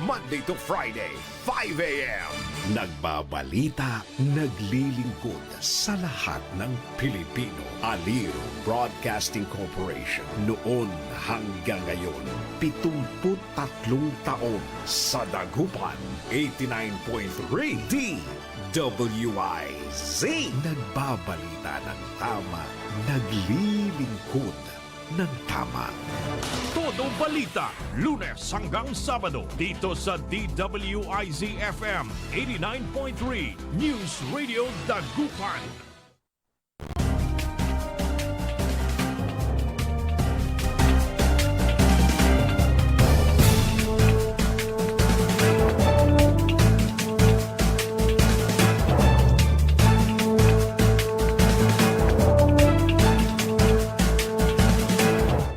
Monday to Friday, 5 a.m. Nagbabalita, naglilingkod sa lahat ng Pilipino. Aliw Broadcasting Corporation. Noon hanggang ngayon, 73 taon sa dagupan. 89.3 DWIZ. Nagbabalita ng tama, naglilingkod ng tama. Todo Balita, Lunes hanggang Sabado, dito sa DWIZ-FM 89.3 News Radio Dagupan.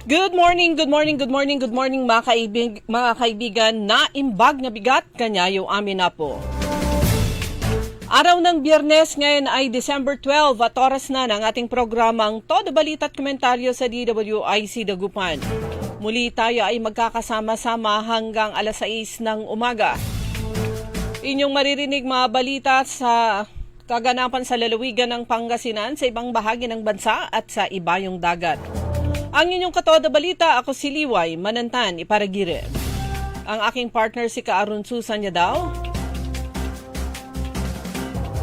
Good morning mga kaibigan. Naimbag na bigat kanyayo amin na po. Araw ng Biyernes ngayon ay December 12 at oras na ng ating programang Todo Balita at Komentaryo sa DWIZ Dagupan. Muli tayo ay magkakasama-sama hanggang alas 6 ng umaga. Inyong maririnig mga balita sa kaganapan sa lalawigan ng Pangasinan, sa ibang bahagi ng bansa at sa ibayong dagat. Ang inyong katoda balita, ako si Liway Manantan Iparagire. Ang aking partner si Kaarun Susan niya daw.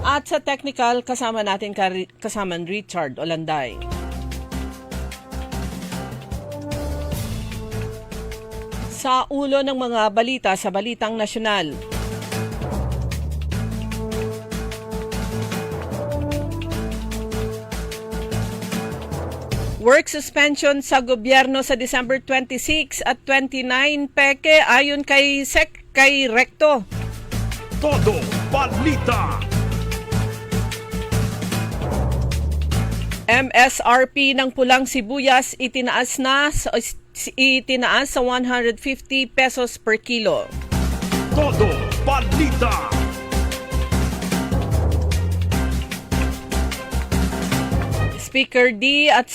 At sa technical, kasama natin kasaman Richard Olanday. Sa ulo ng mga balita sa Balitang Nasyonal. Work suspension sa gobyerno sa December 26 at 29 peke ayon kay Recto. Todo Balita. MSRP ng pulang sibuyas itinaas sa 150 pesos per kilo. Todo Balita. Speaker D at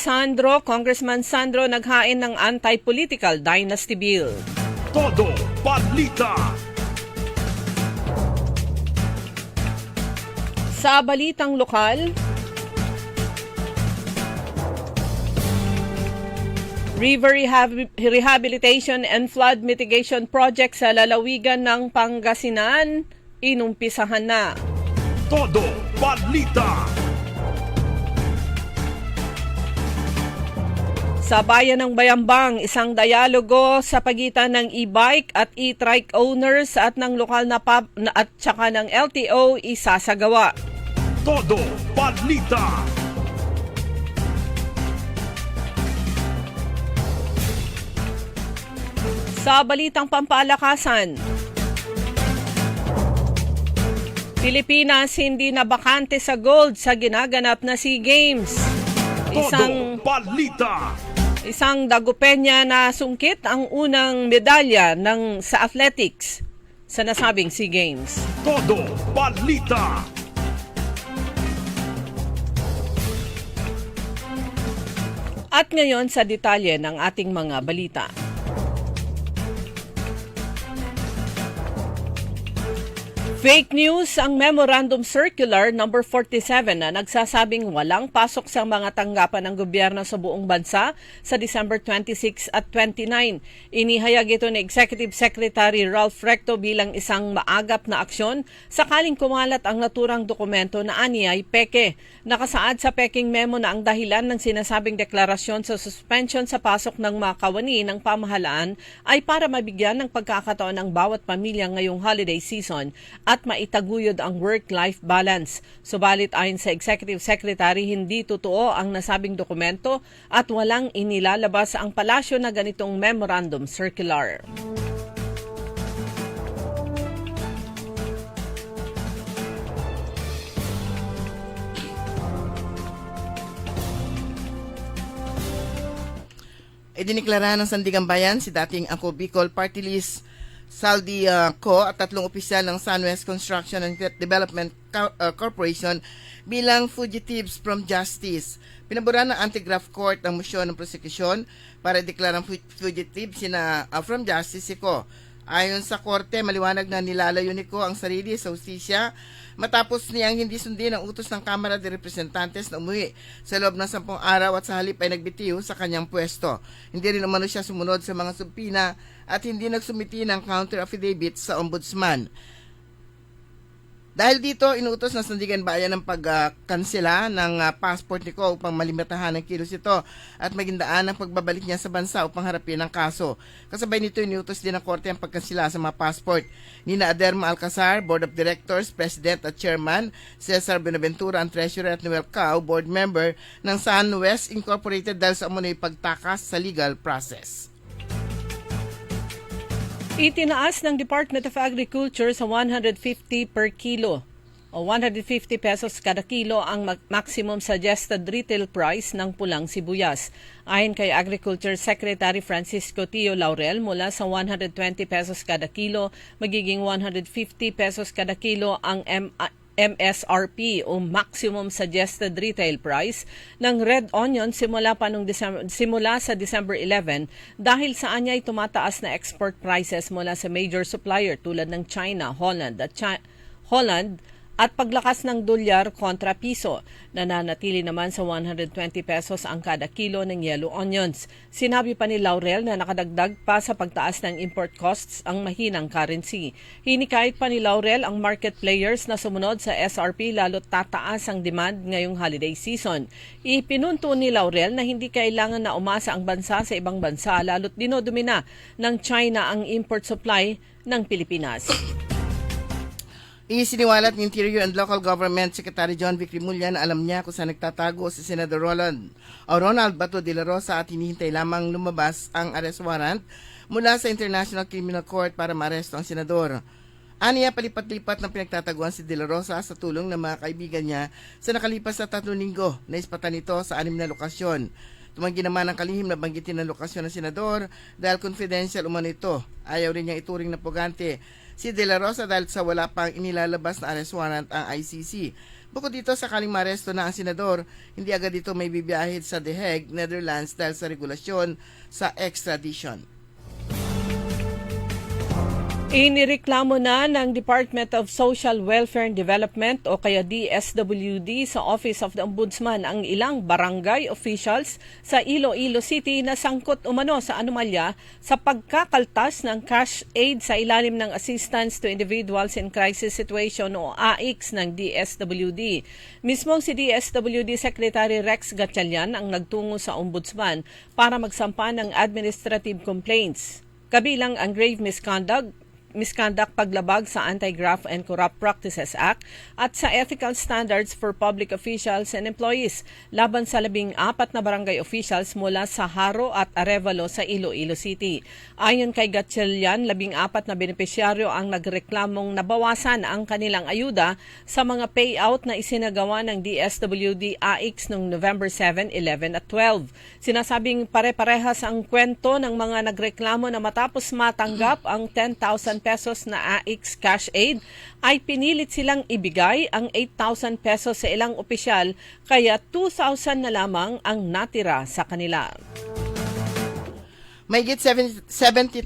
Congressman Sandro naghain ng anti-political dynasty bill. Todo Balita. Sa balitang lokal, River Rehabilitation and Flood Mitigation Project sa lalawigan ng Pangasinan, inumpisahan na. Todo Balita. Sa bayan ng Bayambang, isang dialogo sa pagitan ng e-bike at e-trike owners at ng lokal na pub at saka ng LTO isasagawa. Todo Balita. Sa balitang pampalakasan, Pilipinas hindi na bakante sa gold sa ginaganap na SEA Games. Todo Balita. Isang Dagupenya na sungkit ang unang medalya sa athletics sa nasabing SEA Games. Todo Balita. At ngayon sa detalye ng ating mga balita. Fake news ang Memorandum Circular No. 47 na nagsasabing walang pasok sa mga tanggapan ng gobyerno sa buong bansa sa December 26 at 29. Inihayag ito ni Executive Secretary Ralph Recto bilang isang maagap na aksyon sakaling kumalat ang naturang dokumento na aniya ay peke. Nakasaad sa peking memo na ang dahilan ng sinasabing deklarasyon sa suspension sa pasok ng mga kawani ng pamahalaan ay para mabigyan ng pagkakataon ng bawat pamilya ngayong holiday season at maitaguyod ang work-life balance. Subalit ayon sa Executive Secretary, hindi totoo ang nasabing dokumento at walang inilalabas ang palasyo na ganitong Memorandum Circular. Idiniklara ng Sandigan Bayan si dating Ako Bicol Party List Saldi Co at tatlong opisyal ng Sunwest Construction and Development Corporation bilang fugitives from justice. Pinabura ng Anti-Graft Court ang motion ng prosecution para deklarang fugitive sina from justice si Co Ayon sa korte, maliwanag na nilalayo ni Ko ang sarili sa hustisya matapos niyang hindi sundin ang utos ng Kamara de Representantes na umuwi sa loob ng 10 araw at sa halip ay nagbitiw sa kanyang pwesto. Hindi rin umano siya sumunod sa mga subpina at hindi nagsumiti ng counter affidavit sa ombudsman. Dahil dito, inuutos ng Sandigan Bayan ng pagkansela ng passport ni Ko upang malimitahan ang kilos ito at magindaan ang pagbabalik niya sa bansa upang harapin ang kaso. Kasabay nito, inuutos din ng korte ang pagkansela sa mga passport ni Aderma Alcazar, Board of Directors, President at Chairman, Cesar Benaventura, ang Treasurer at Noel Cao, Board Member ng SunWest Incorporated dahil sa umunoy pagtakas sa legal process. Itinaas ng Department of Agriculture sa 150 per kilo o 150 pesos kada kilo ang maximum suggested retail price ng pulang sibuyas. Ayon kay Agriculture Secretary Francisco Tio Laurel, mula sa 120 pesos kada kilo, magiging 150 pesos kada kilo ang MSRP o maximum suggested retail price ng red onion simula sa December 11 dahil sa anya ay tumataas na export prices mula sa major supplier tulad ng China, Holland at paglakas ng dolyar kontra piso. Nananatili naman sa 120 pesos ang kada kilo ng yellow onions. Sinabi pa ni Laurel na nakadagdag pa sa pagtaas ng import costs ang mahinang currency. Hinikayat pa ni Laurel ang market players na sumunod sa SRP lalo't tataas ang demand ngayong holiday season. Ipinunto ni Laurel na hindi kailangan na umasa ang bansa sa ibang bansa lalo't dinodumina ng China ang import supply ng Pilipinas. Isiniwalat ni Interior and Local Government Secretary John Vic Rimulya na alam niya kung saan nagtatago si Senator Ronald Bato de la Rosa at hinihintay lamang lumabas ang arrest warrant mula sa International Criminal Court para maaresto ang senador. Aniya, palipat-lipat ng pinagtataguan si de la Rosa sa tulong ng mga kaibigan niya sa nakalipas na 3 linggo na ispatan nito sa 6 na lokasyon. Tumanggi naman ang kalihim na banggitin ng lokasyon ng senador dahil confidential umano ito. Ayaw rin niyang ituring na pugante si De La Rosa dahil sa wala pang inilalabas na arrest warrant ang ICC. Bukod dito, sakaling maresto na ang senador, hindi agad ito may bibiyahid sa The Hague, Netherlands dahil sa regulasyon sa extradition. Inireklamo na ng Department of Social Welfare and Development o kaya DSWD sa Office of the Ombudsman ang ilang barangay officials sa Iloilo City na sangkot umano sa anomalya sa pagkakaltas ng cash aid sa ilalim ng Assistance to Individuals in Crisis Situation o AICS ng DSWD. Mismong si DSWD Secretary Rex Gatchalian ang nagtungo sa Ombudsman para magsampa ng administrative complaints, kabilang ang grave misconduct, paglabag sa Anti-Graft and Corrupt Practices Act at sa Ethical Standards for Public Officials and Employees laban sa 14 na barangay officials mula sa Haro at Arevalo sa Iloilo City. Ayon kay Gatchalian, 14 na benepisyaryo ang nagreklamong nabawasan ang kanilang ayuda sa mga payout na isinagawa ng DSWD AICS noong November 7, 11 at 12. Sinasabing pare-parehas ang kwento ng mga nagreklamo na matapos matanggap ang 10,000 pesos na AICS cash aid ay pinilit silang ibigay ang 8,000 pesos sa ilang opisyal kaya 2,000 na lamang ang natira sa kanila. Mahigit 70,000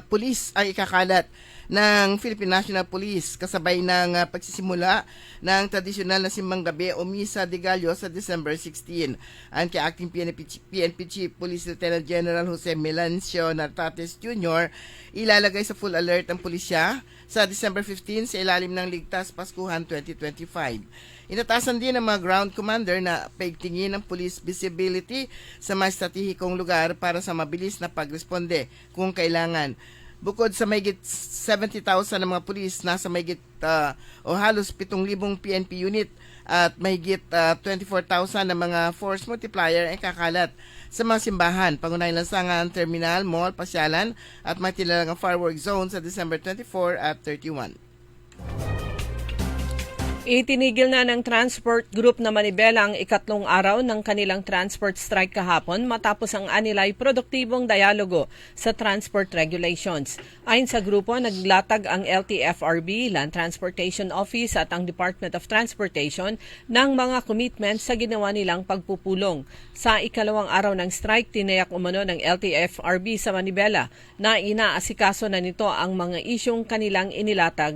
pulis ang ikakalat ng Philippine National Police kasabay ng pagsisimula ng tradisyonal na simbang gabi o Misa de Gallo sa December 16. Ayon kay Acting PNP Chief Police Lieutenant General Jose Melancio Nartates Jr., ilalagay sa full alert ang pulisya sa December 15 sa ilalim ng Ligtas Paskuhan 2025. Inatasan din ng mga ground commander na paigtingin ang police visibility sa mga estratehikong lugar para sa mabilis na pagresponde kung kailangan. Bukod sa mahigit 70,000 na mga pulis, nasa mahigit o halos 7,000 PNP unit at mahigit 24,000 na mga force multiplier ay kakalat sa mga simbahan, pangunahing lansangan, terminal, mall, pasyalan at mga tinalagang firework zone sa December 24 at 31. Itinigil na ng Transport Group na Manibela ang ikatlong araw ng kanilang transport strike kahapon matapos ang anilay produktibong dialogo sa transport regulations. Ayon sa grupo, naglatag ang LTFRB, Land Transportation Office at ang Department of Transportation ng mga commitments sa ginawa nilang pagpupulong. Sa ikalawang araw ng strike, tinayak umano ng LTFRB sa Manibela na inaasikaso na nito ang mga isyong kanilang inihatag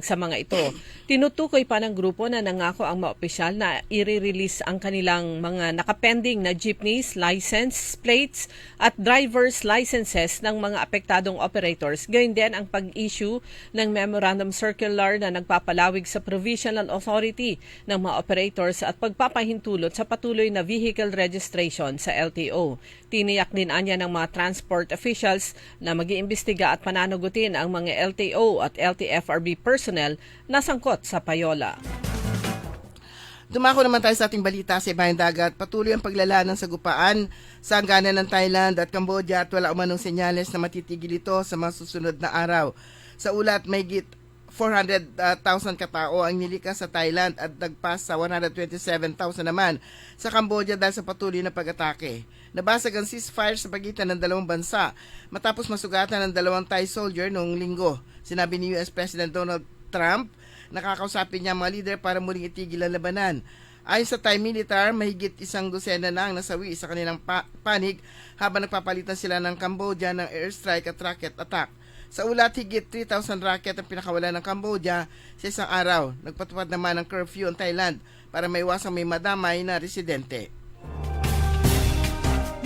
sa mga ito. Tinutukoy pa ng grupo na nangako ang mga opisyal na i-release ang kanilang mga nakapending na jeepneys, license plates at driver's licenses ng mga apektadong operators. Gayon din ang pag-issue ng memorandum circular na nagpapalawig sa provisional authority ng mga operators at pagpapahintulot sa patuloy na vehicle registration sa LTO. Tiniyak din anya ng mga transport officials na mag-iimbestiga at pananagutin ang mga LTO at LTFRB personnel na sangkot sa payola. Dumako naman tayo sa ating balita sa Ibayang Dagat. Patuloy ang paglala ng sagupaan sa hangganan ng Thailand at Cambodia at wala umanong senyales na matitigil ito sa mga susunod na araw. Sa ulat, may 400,000 katao ang nilikas sa Thailand at nagpas sa 127,000 naman sa Cambodia dahil sa patuloy na pag-atake. Nabasag ang ceasefire sa pagitan ng dalawang bansa matapos masugatan ng dalawang Thai soldier noong linggo. Sinabi ni US President Donald Trump, nakakausapin niya ang mga leader para muling itigil ang labanan. Ayon sa Thai militar, mahigit 100 na ang nasawi sa kanilang panig habang nagpapalitan sila ng Cambodia ng airstrike at rocket attack. Sa ulat, higit 3,000 rocket ang pinakawalan ng Cambodia sa isang araw. Nagpatupad naman ng curfew ang Thailand para maiwasang may madamay na residente.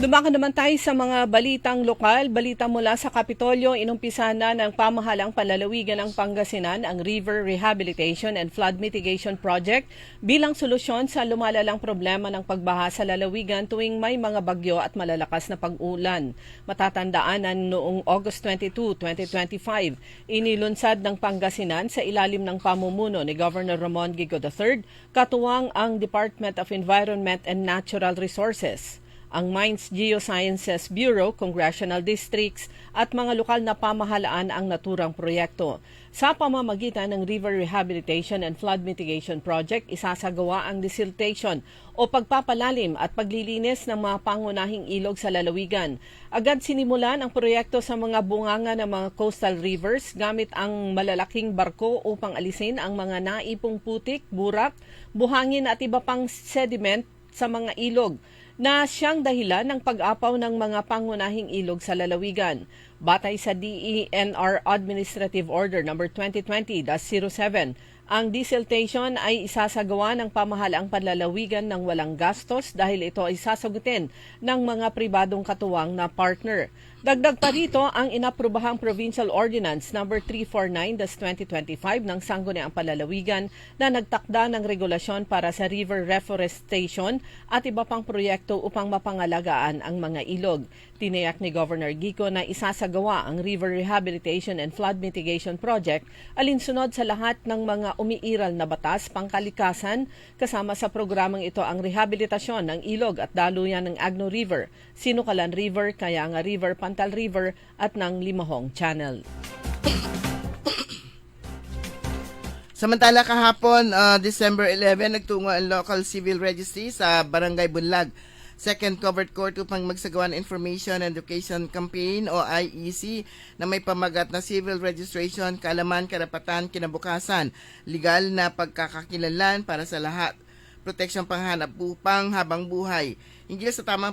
Dumako naman tayo sa mga balitang lokal. Balita mula sa Kapitolyo, inumpisa na ng pamahalang panlalawigan ng Pangasinan ang River Rehabilitation and Flood Mitigation Project bilang solusyon sa lumalalang problema ng pagbaha sa lalawigan tuwing may mga bagyo at malalakas na pag-ulan. Matatandaan na noong August 22, 2025, inilunsad ng Pangasinan sa ilalim ng pamumuno ni Governor Ramon Gigo III, katuwang ang Department of Environment and Natural Resources, ang Mines Geosciences Bureau, Congressional Districts at mga lokal na pamahalaan ang naturang proyekto. Sa pamamagitan ng River Rehabilitation and Flood Mitigation Project, isasagawa ang desiltation o pagpapalalim at paglilinis ng mga pangunahing ilog sa lalawigan. Agad sinimulan ang proyekto sa mga bunganga ng mga coastal rivers gamit ang malalaking barko upang alisin ang mga naipong putik, burak, buhangin at iba pang sediment sa mga ilog na siyang dahilan ng pag-apaw ng mga pangunahing ilog sa lalawigan. Batay sa DENR Administrative Order No. 2020-07, ang desiltation ay isasagawa ng pamahalaang panlalawigan ng walang gastos dahil ito ay sasagutin ng mga pribadong katuwang na partner. Dagdag pa rito ang inaprubahang Provincial Ordinance No. 349-2025 ng Sangguniang Panlalawigan na nagtakda ng regulasyon para sa river reforestation at iba pang proyekto upang mapangalagaan ang mga ilog. Tiniyak ni Governor Gico na isasagawa ang River Rehabilitation and Flood Mitigation Project alinsunod sa lahat ng mga umiiral na batas pangkalikasan, kasama sa programang ito ang rehabilitasyon ng ilog at daluyan ng Agno River, Sinukalan River, Kayanga River, Pantal River at ng Limahong Channel. Samantala kahapon, December 11, nagtungo ang local civil registry sa Barangay Bunlag, Second Covered Court upang magsagawa ng Information and Education Campaign o IEC na may pamagat na civil registration, kaalaman, karapatan, kinabukasan, legal na pagkakakilanlan para sa lahat, proteksyon panghanap upang habang buhay, hinggil sa tamang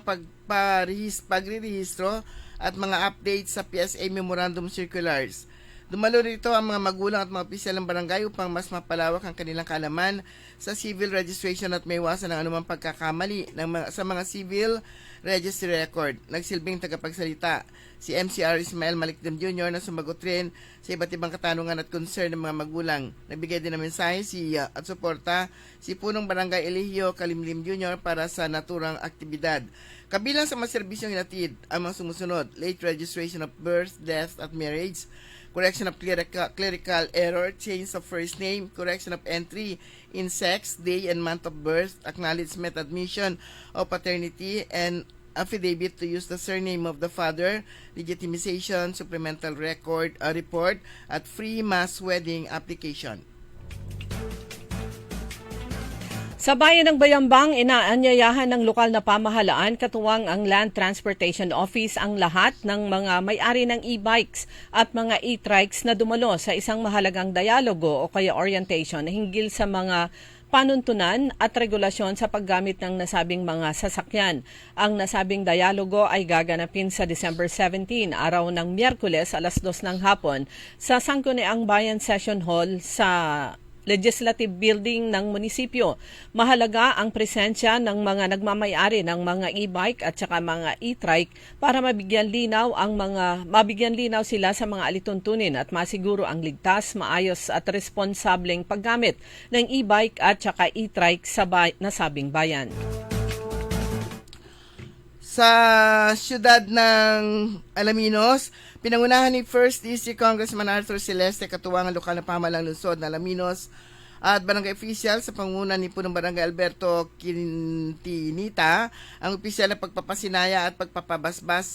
pagrerehistro at mga updates sa PSA Memorandum Circulars. Dumalo rito ang mga magulang at mga opisyal ng barangay upang mas mapalawak ang kanilang kaalaman sa civil registration at may iwasan ng anumang pagkakamali sa mga civil registry record. Nagsilbing tagapagsalita si MCR Ismael Malikdem Jr. na sumagot rin sa iba't ibang katanungan at concern ng mga magulang. Nagbigay din ng mensahe at suporta si Punong Barangay Eligio Kalimlim Jr. para sa naturang aktibidad. Kabilang sa mga serbisyong hinatid ang mga sumusunod: late registration of birth, death at marriage, correction of clerical error, change of first name, correction of entry in sex, day and month of birth, acknowledgement, admission of paternity, and affidavit to use the surname of the father, legitimization, supplemental report, at free mass wedding application. Sa bayan ng Bayambang, inaanyayahan ng lokal na pamahalaan katuwang ang Land Transportation Office ang lahat ng mga may-ari ng e-bikes at mga e-trikes na dumalo sa isang mahalagang dialogo o kaya orientation hinggil sa mga panuntunan at regulasyon sa paggamit ng nasabing mga sasakyan. Ang nasabing dialogo ay gaganapin sa December 17, araw ng Miyerkules alas 2 ng hapon sa Sangguniang Bayan Session Hall sa Legislative Building ng munisipyo. Mahalaga ang presensya ng mga nagmamay-ari ng mga e-bike at saka mga e-trike para mabigyan linaw sila sa mga alituntunin at masiguro ang ligtas, maayos at responsableng paggamit ng e-bike at saka e-trike sa nasabing bayan. Sa siyudad ng Alaminos, pinangunahan ni First District Congressman Arthur Celeste katuwang ang lokal na pamahalang lungsod na Alaminos at barangay official sa pangunguna ni Punong Barangay Alberto Quintinita ang opisyal na pagpapasinaya at pagpapabasbas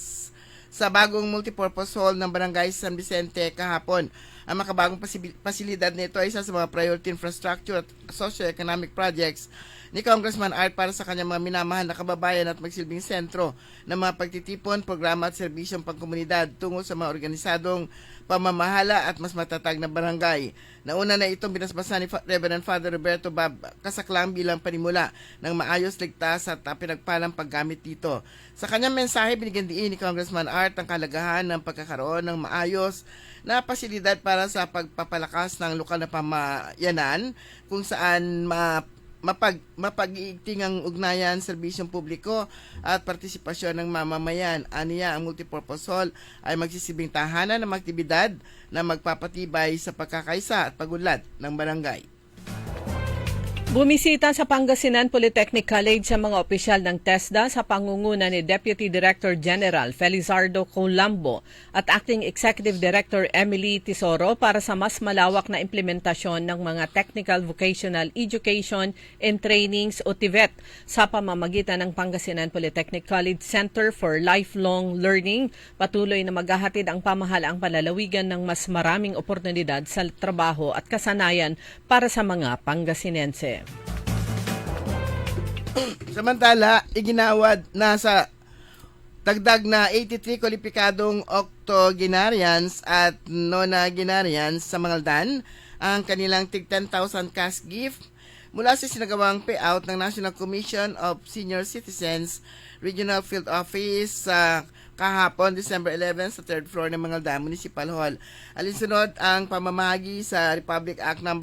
sa bagong multipurpose hall ng Barangay San Vicente kahapon. Ang makabagong pasilidad nito ay isa sa mga priority infrastructure at socio-economic projects ni Congressman Art para sa kanyang mga minamahal na kababayan at magsilbing sentro ng mga pagtitipon, programa at serbisyong pangkomunidad tungo sa mga organisadong pamamahala at mas matatag na barangay. Nauna na itong binasbasan ni Reverend Father Roberto Bab Kasaklang bilang panimula ng maayos, ligtas at pinagpalang paggamit dito. Sa kanyang mensahe, binigyan diin ni Congressman Art ang kalagahan ng pagkakaroon ng maayos na pasilidad para sa pagpapalakas ng lokal na pamayanan kung saan mapag-iigting ang ugnayan, serbisyong publiko at partisipasyon ng mamamayan. Aniya, ang multipurpose hall ay magsisibing tahanan ng mga aktibidad na magpapatibay sa pagkakaisa at pagunlad ng barangay. Bumisita sa Pangasinan Polytechnic College sa mga opisyal ng TESDA sa pangunguna ni Deputy Director General Felizardo Colombo at Acting Executive Director Emily Tesoro para sa mas malawak na implementasyon ng mga Technical Vocational Education and Trainings o TVET sa pamamagitan ng Pangasinan Polytechnic College Center for Lifelong Learning. Patuloy na maghahatid ang pamahalaang palalawigan ng mas maraming oportunidad sa trabaho at kasanayan para sa mga Pangasinense. Samantala, iginawad na sa dagdag na 83 kwalipikadong octogenarians at nonagenarians sa Mangaldan ang kanilang tig 10,000 cash gift mula sa sinagawang payout ng National Commission of Senior Citizens Regional Field Office sa kahapon, December 11 sa 3rd floor ng Mangaldan Municipal Hall. Alinsunod ang pamamahagi sa Republic Act No.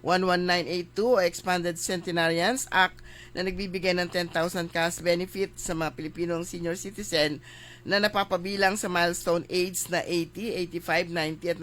11982 o Expanded Centenarians Act na nagbibigay ng 10,000 cash benefit sa mga Pilipinong senior citizen na napapabilang sa milestone age na 80, 85, 90 at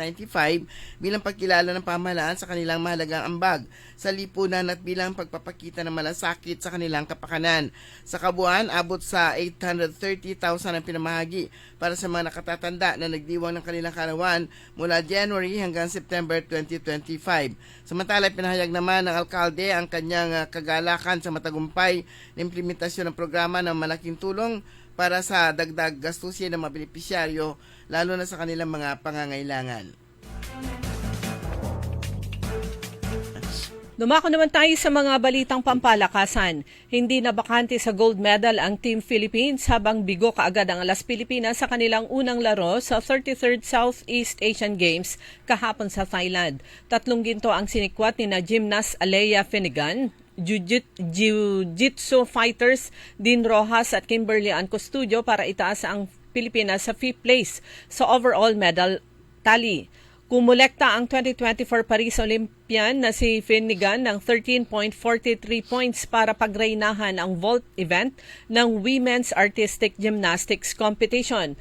95 bilang pagkilala ng pamahalaan sa kanilang mahalagang ambag sa lipunan at bilang pagpapakita ng malasakit sa kanilang kapakanan. Sa kabuuan, abot sa 830,000 ang pinamahagi para sa mga nakatatanda na nagdiwang ng kanilang karawan mula January hanggang September 2025. Samantala, pinahayag naman ng alkalde ang kanyang kagalakan sa matagumpay na implementasyon ng programa ng malaking tulong para sa dagdag gastusin ng mga benepisyaryo, lalo na sa kanilang mga pangangailangan. Dumako naman tayo sa mga balitang pampalakasan. Hindi na bakante sa gold medal ang Team Philippines habang bigo kaagad ang Las Pilipinas sa kanilang unang laro sa 33rd Southeast Asian Games kahapon sa Thailand. 3 ginto ang sinikwat ni na gymnast Alea Finnegan, Jiu-Jitsu fighters Dean Rojas at Kimberly Ann Custodio para itaas ang Pilipinas sa 5th place sa overall medal tally. Kumulekta ang 2024 Paris Olympian na si Finnegan ng 13.43 points para pagreynahan ang vault event ng Women's Artistic Gymnastics Competition.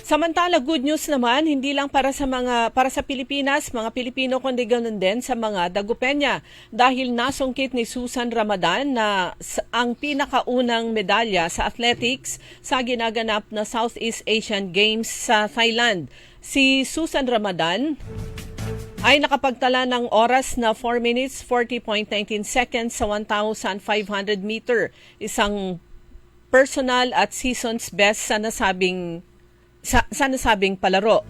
Samantala, good news naman, hindi lang para sa Pilipinas, mga Pilipino kundi ganun din sa mga Dagupenya dahil nasungkit ni Susan Ramadan na ang pinakaunang medalya sa athletics sa ginaganap na Southeast Asian Games sa Thailand. Si Susan Ramadan ay nakapagtala ng oras na 4 minutes 40.19 seconds sa 1,500 meter, isang personal at season's best sa nasabing palaro.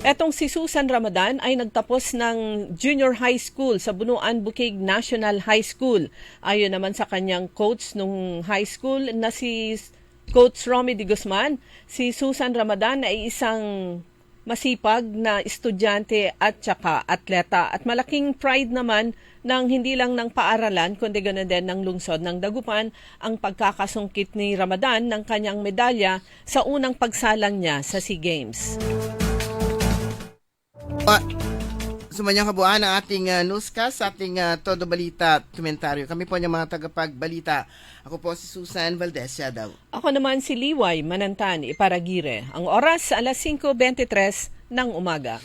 Etong si Susan Ramadan ay nagtapos ng junior high school sa Bunuan Bukig National High School. Ayon naman sa kanyang coach nung high school na si Coach Romy de Guzman, si Susan Ramadan ay isang masipag na estudyante at saka atleta at malaking pride naman ng hindi lang ng paaralan kundi ganoon din ng lungsod ng Dagupan ang pagkakasungkit ni Ramadan ng kanyang medalya sa unang pagsalang niya sa SEA Games. Sumanyang kabuuan ang ating newscast sa ating Todo Balita komentaryo. Kami po yung mga tagapagbalita. Ako po si Susan Valdez Yadaw. Ako naman si Liway Manantan Iparagire. Ang oras alas 5:23 ng umaga.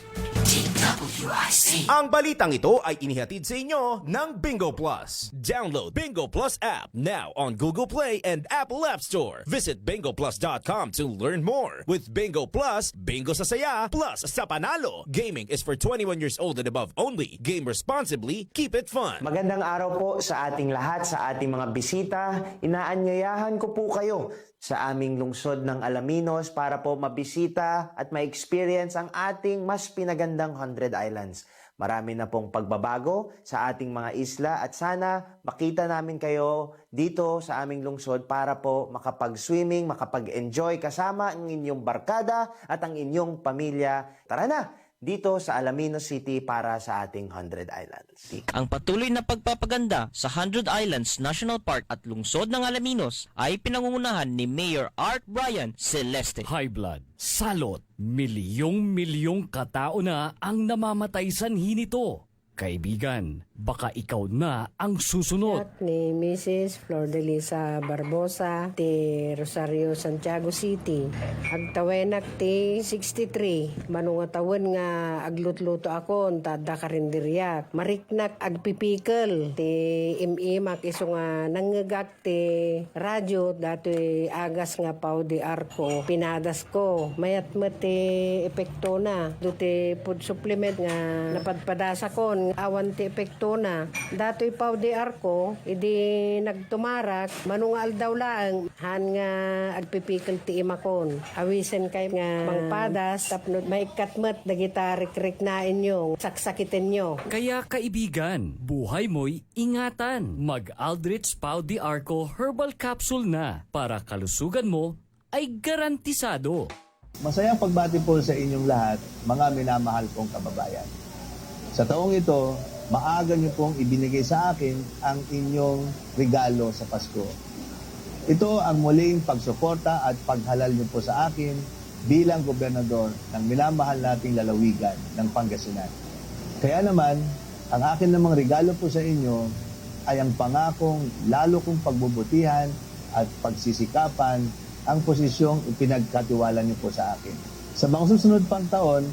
Ang balitang ito ay inihatid sa inyo ng Bingo Plus. Download Bingo Plus app now on Google Play and Apple App Store. Visit bingoplus.com to learn more. With Bingo Plus, bingo sa saya, plus sa panalo. Gaming is for 21 years old and above only. Game responsibly, keep it fun. Magandang araw po sa ating lahat, sa ating mga bisita. Inaanyayahan ko po kayo sa aming lungsod ng Alaminos para po mabisita at ma-experience ang ating mas pinagandang 100 Islands. Marami na pong pagbabago sa ating mga isla at sana makita namin kayo dito sa aming lungsod para po makapag-swimming, makapag-enjoy kasama ang inyong barkada at ang inyong pamilya. Tara na! Dito sa Alaminos City para sa ating 100 Islands. Ang patuloy na pagpapaganda sa 100 Islands National Park at lungsod ng Alaminos ay pinangungunahan ni Mayor Art Brian Celeste. High blood, salot, milyong-milyong katao na ang namamatay sanhi nito. Kaibigan, baka ikaw na ang susunod. Ni Mrs. Flor de Lisa Barbosa, ti Rosario, Santiago City. Agtawenak ti 63. Manungatawan nga aglutluto ako, tada karinderyak. Mariknak agpipikal. Ti imimak iso nga nangagak ti radyo, dato'y agas nga pao di arko. Pinadas ko. Mayat ti epekto na. Dote food supplement nga napadpadasa ko. Awan ti epekto na. Dato'y pao di arko, idi nagtumarak, manungal daw lang, han nga agpipikal ti imakon. Awisen kay nga mangpadas, tapno may katmat, dagita rik-rik na inyo, saksakitin nyo. Kaya kaibigan, buhay mo'y ingatan. Mag-Aldrich Pau di Arco Herbal Capsule na para kalusugan mo ay garantisado. Masayang pagbati po sa inyong lahat, mga minamahal kong kababayan. Sa taong ito, maaga niyo pong ibinigay sa akin ang inyong regalo sa Pasko. Ito ang muling pagsuporta at paghalal niyo po sa akin bilang gobernador ng minamahal nating lalawigan ng Pangasinan. Kaya naman, ang akin namang regalo po sa inyo ay ang pangakong lalo kong pagbubutihan at pagsisikapan ang posisyong ipinagkatiwala niyo po sa akin. Sa mga susunod pang taon,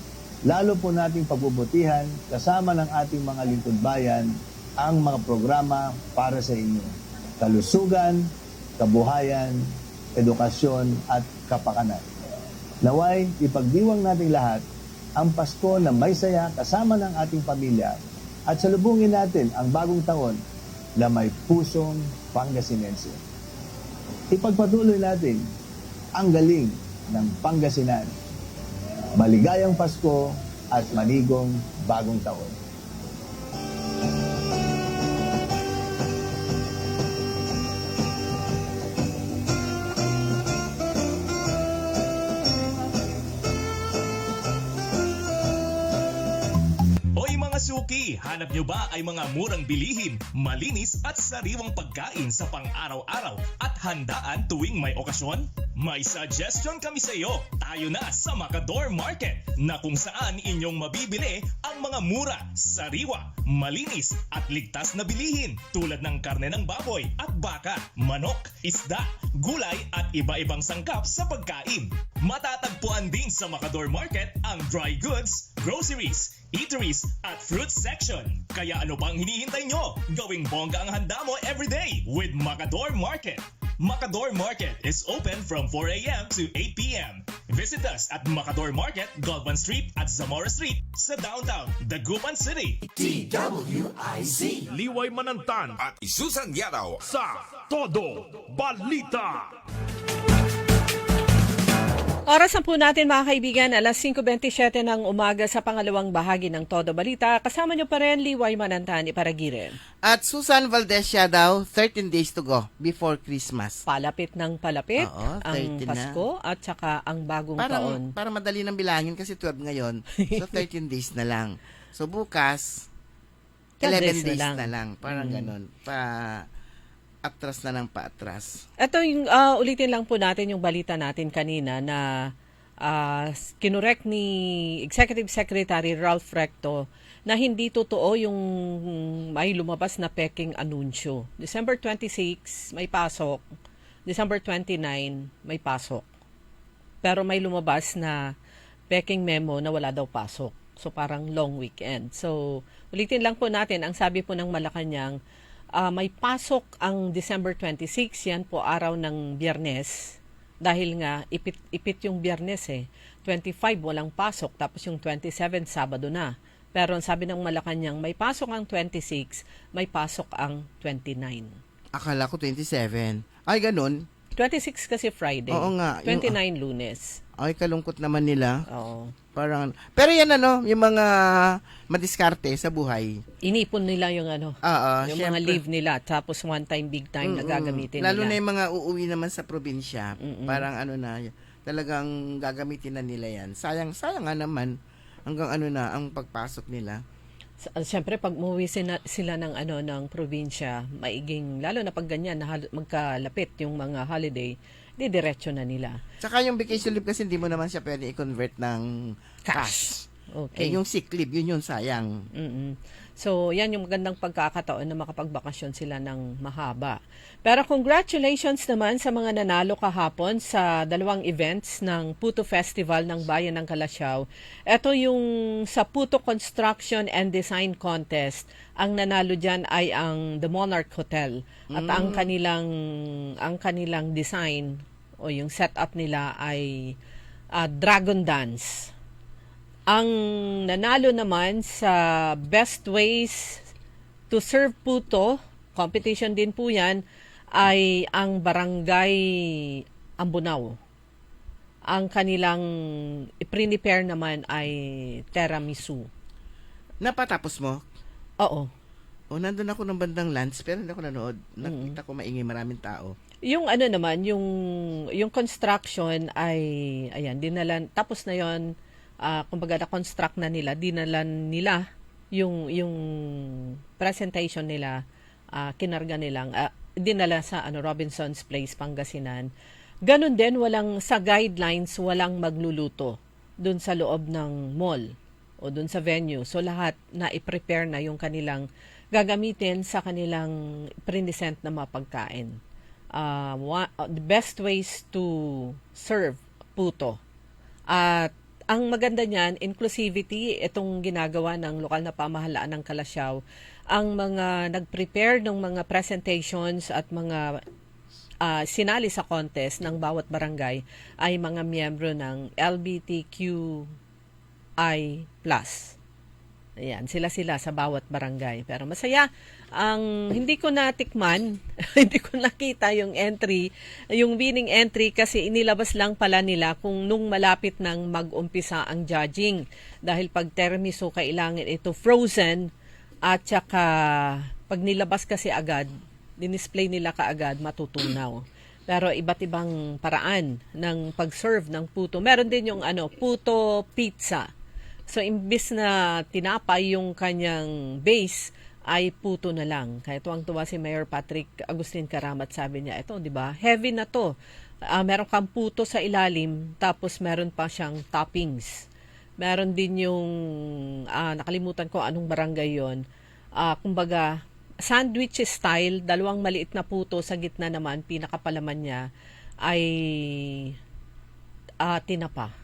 lalo po nating pagbubutihan kasama ng ating mga lingkod bayan ang mga programa para sa inyo. Kalusugan, kabuhayan, edukasyon at kapakanan. Naway, ipagdiwang nating lahat ang Pasko na may saya kasama ng ating pamilya at salubungin natin ang bagong taon na may pusong Pangasinense. Ipagpatuloy natin ang galing ng Pangasinan. Maligayang Pasko at manigong bagong taon. Hoy mga suki, hanap nyo ba ay mga murang bilihin, malinis at sariwang pagkain sa pang-araw-araw at handaan tuwing may okasyon? May suggestion kami sa iyo. Tayo na sa Macador Market na kung saan inyong mabibili ang mga mura, sariwa, malinis at ligtas na bilihin tulad ng karne ng baboy at baka, manok, isda, gulay at iba-ibang sangkap sa pagkain. Matatagpuan din sa Macador Market ang dry goods, groceries, eateries at fruit section. Kaya ano bang hinihintay nyo? Gawing bongga ang handa mo everyday with Macador Market. Macador Market is open from 4 a.m. to 8 p.m. Visit us at Macador Market, Galvan Street at Zamora Street sa downtown Dagupan City. DWIZ Liway Manantan At Susan Yadaw. sa Todo Balita. Oras na po natin mga kaibigan, alas 5:27 ng umaga sa pangalawang bahagi ng Todo Balita. Kasama niyo pa rin Liway Manantani Paragiren. At Susan Valdez siya daw, 13 days to go before Christmas. Palapit ng palapit Oo, ang 13 na. Pasko at saka ang bagong taon. Para madali nang bilangin kasi 12 ngayon. So 13 days na lang. So bukas, 11 days na lang. Parang ganun. Atras na lang paatras. Ito yung ulitin lang po natin yung balita natin kanina na kinurek ni Executive Secretary Ralph Recto na hindi totoo yung may lumabas na peking anunsyo. December 26 may pasok, December 29 may pasok. Pero may lumabas na peking memo na wala daw pasok. So parang long weekend. So ulitin lang po natin, ang sabi po ng Malacanang, may pasok ang December 26, yan po araw ng Biyernes. Dahil nga, ipit yung Biyernes 25 walang pasok, tapos yung 27 Sabado na. Pero ang sabi ng Malacanang, may pasok ang 26, may pasok ang 29. Akala ko 27. Ay, ganun. 26 kasi Friday. Oo nga. 29 Lunes. Ay, kalungkot naman nila. Oo. Parang, pero yan yung mga madiskarte sa buhay. Inipon nila yung yung syempre, mga leave nila, tapos one time, big time na gagamitin lalo nila. Lalo na yung mga uuwi naman sa probinsya. Parang talagang gagamitin na nila yan. Sayang nga naman hanggang ang pagpasok nila. Siyempre, pag umuwi sila ng ng probinsya, maiging, lalo na pag ganyan, magkalapit yung mga holiday, diretso na nila. Saka yung vacation leave kasi hindi mo naman siya pwede i-convert ng cash. Okay. Yung sick leave, yun sayang. So, yan yung magandang pagkakataon na makapagbakasyon sila ng mahaba. Pero congratulations naman sa mga nanalo kahapon sa 2 events ng Puto Festival ng Bayan ng Calasiao. Ito yung sa Puto Construction and Design Contest. Ang nanalo dyan ay ang The Monarch Hotel. At ang kanilang design o yung setup nila ay Dragon Dance. Ang nanalo naman sa Best Ways to Serve Puto, competition din po yan, ay ang Barangay Ambunao. Ang kanilang i-prepare naman ay tiramisu. Napatapos mo? Oo. Nandun ako ng bandang lunch, pero hindi ako nanood. Nakita ko maingay, maraming tao. Yung naman, yung construction ay, ayan, dinalan, tapos na yon. Kumbaga na-construct na nila, dinalan nila yung presentation nila, kinarga nilang, dinala sa Robinson's Place, Pangasinan. Ganon din, sa guidelines, walang magluluto dun sa loob ng mall o dun sa venue. So lahat na i-prepare na yung kanilang gagamitin sa kanilang present na mapagkain. The best ways to serve puto. At ang maganda niyan, inclusivity, itong ginagawa ng lokal na pamahalaan ng Calasiao, ang mga nag-prepare ng mga presentations at mga sinali sa contest ng bawat barangay ay mga miyembro ng LGBTQI+. Ayan, sila sa bawat barangay. Pero masaya, hindi ko natikman, hindi ko nakita yung winning entry kasi inilabas lang pala nila kung nung malapit nang mag-umpisa ang judging. Dahil pag tiramisu, kailangan ito frozen at saka pag nilabas kasi agad, dinisplay nila kaagad, matutunaw. Pero iba't ibang paraan ng pag-serve ng puto. Meron din yung puto pizza. So, imbis na tinapay yung kanyang base, ay puto na lang. Kaya tuwang-tuwa si Mayor Patrick Agustin Karamat, sabi niya, ito, di ba? Heavy na to. Meron kang puto sa ilalim, tapos meron pa siyang toppings. Meron din yung, nakalimutan ko anong barangay yon. Kumbaga, sandwich style, 2 maliit na puto, sa gitna naman, pinakapalaman niya, ay tinapa.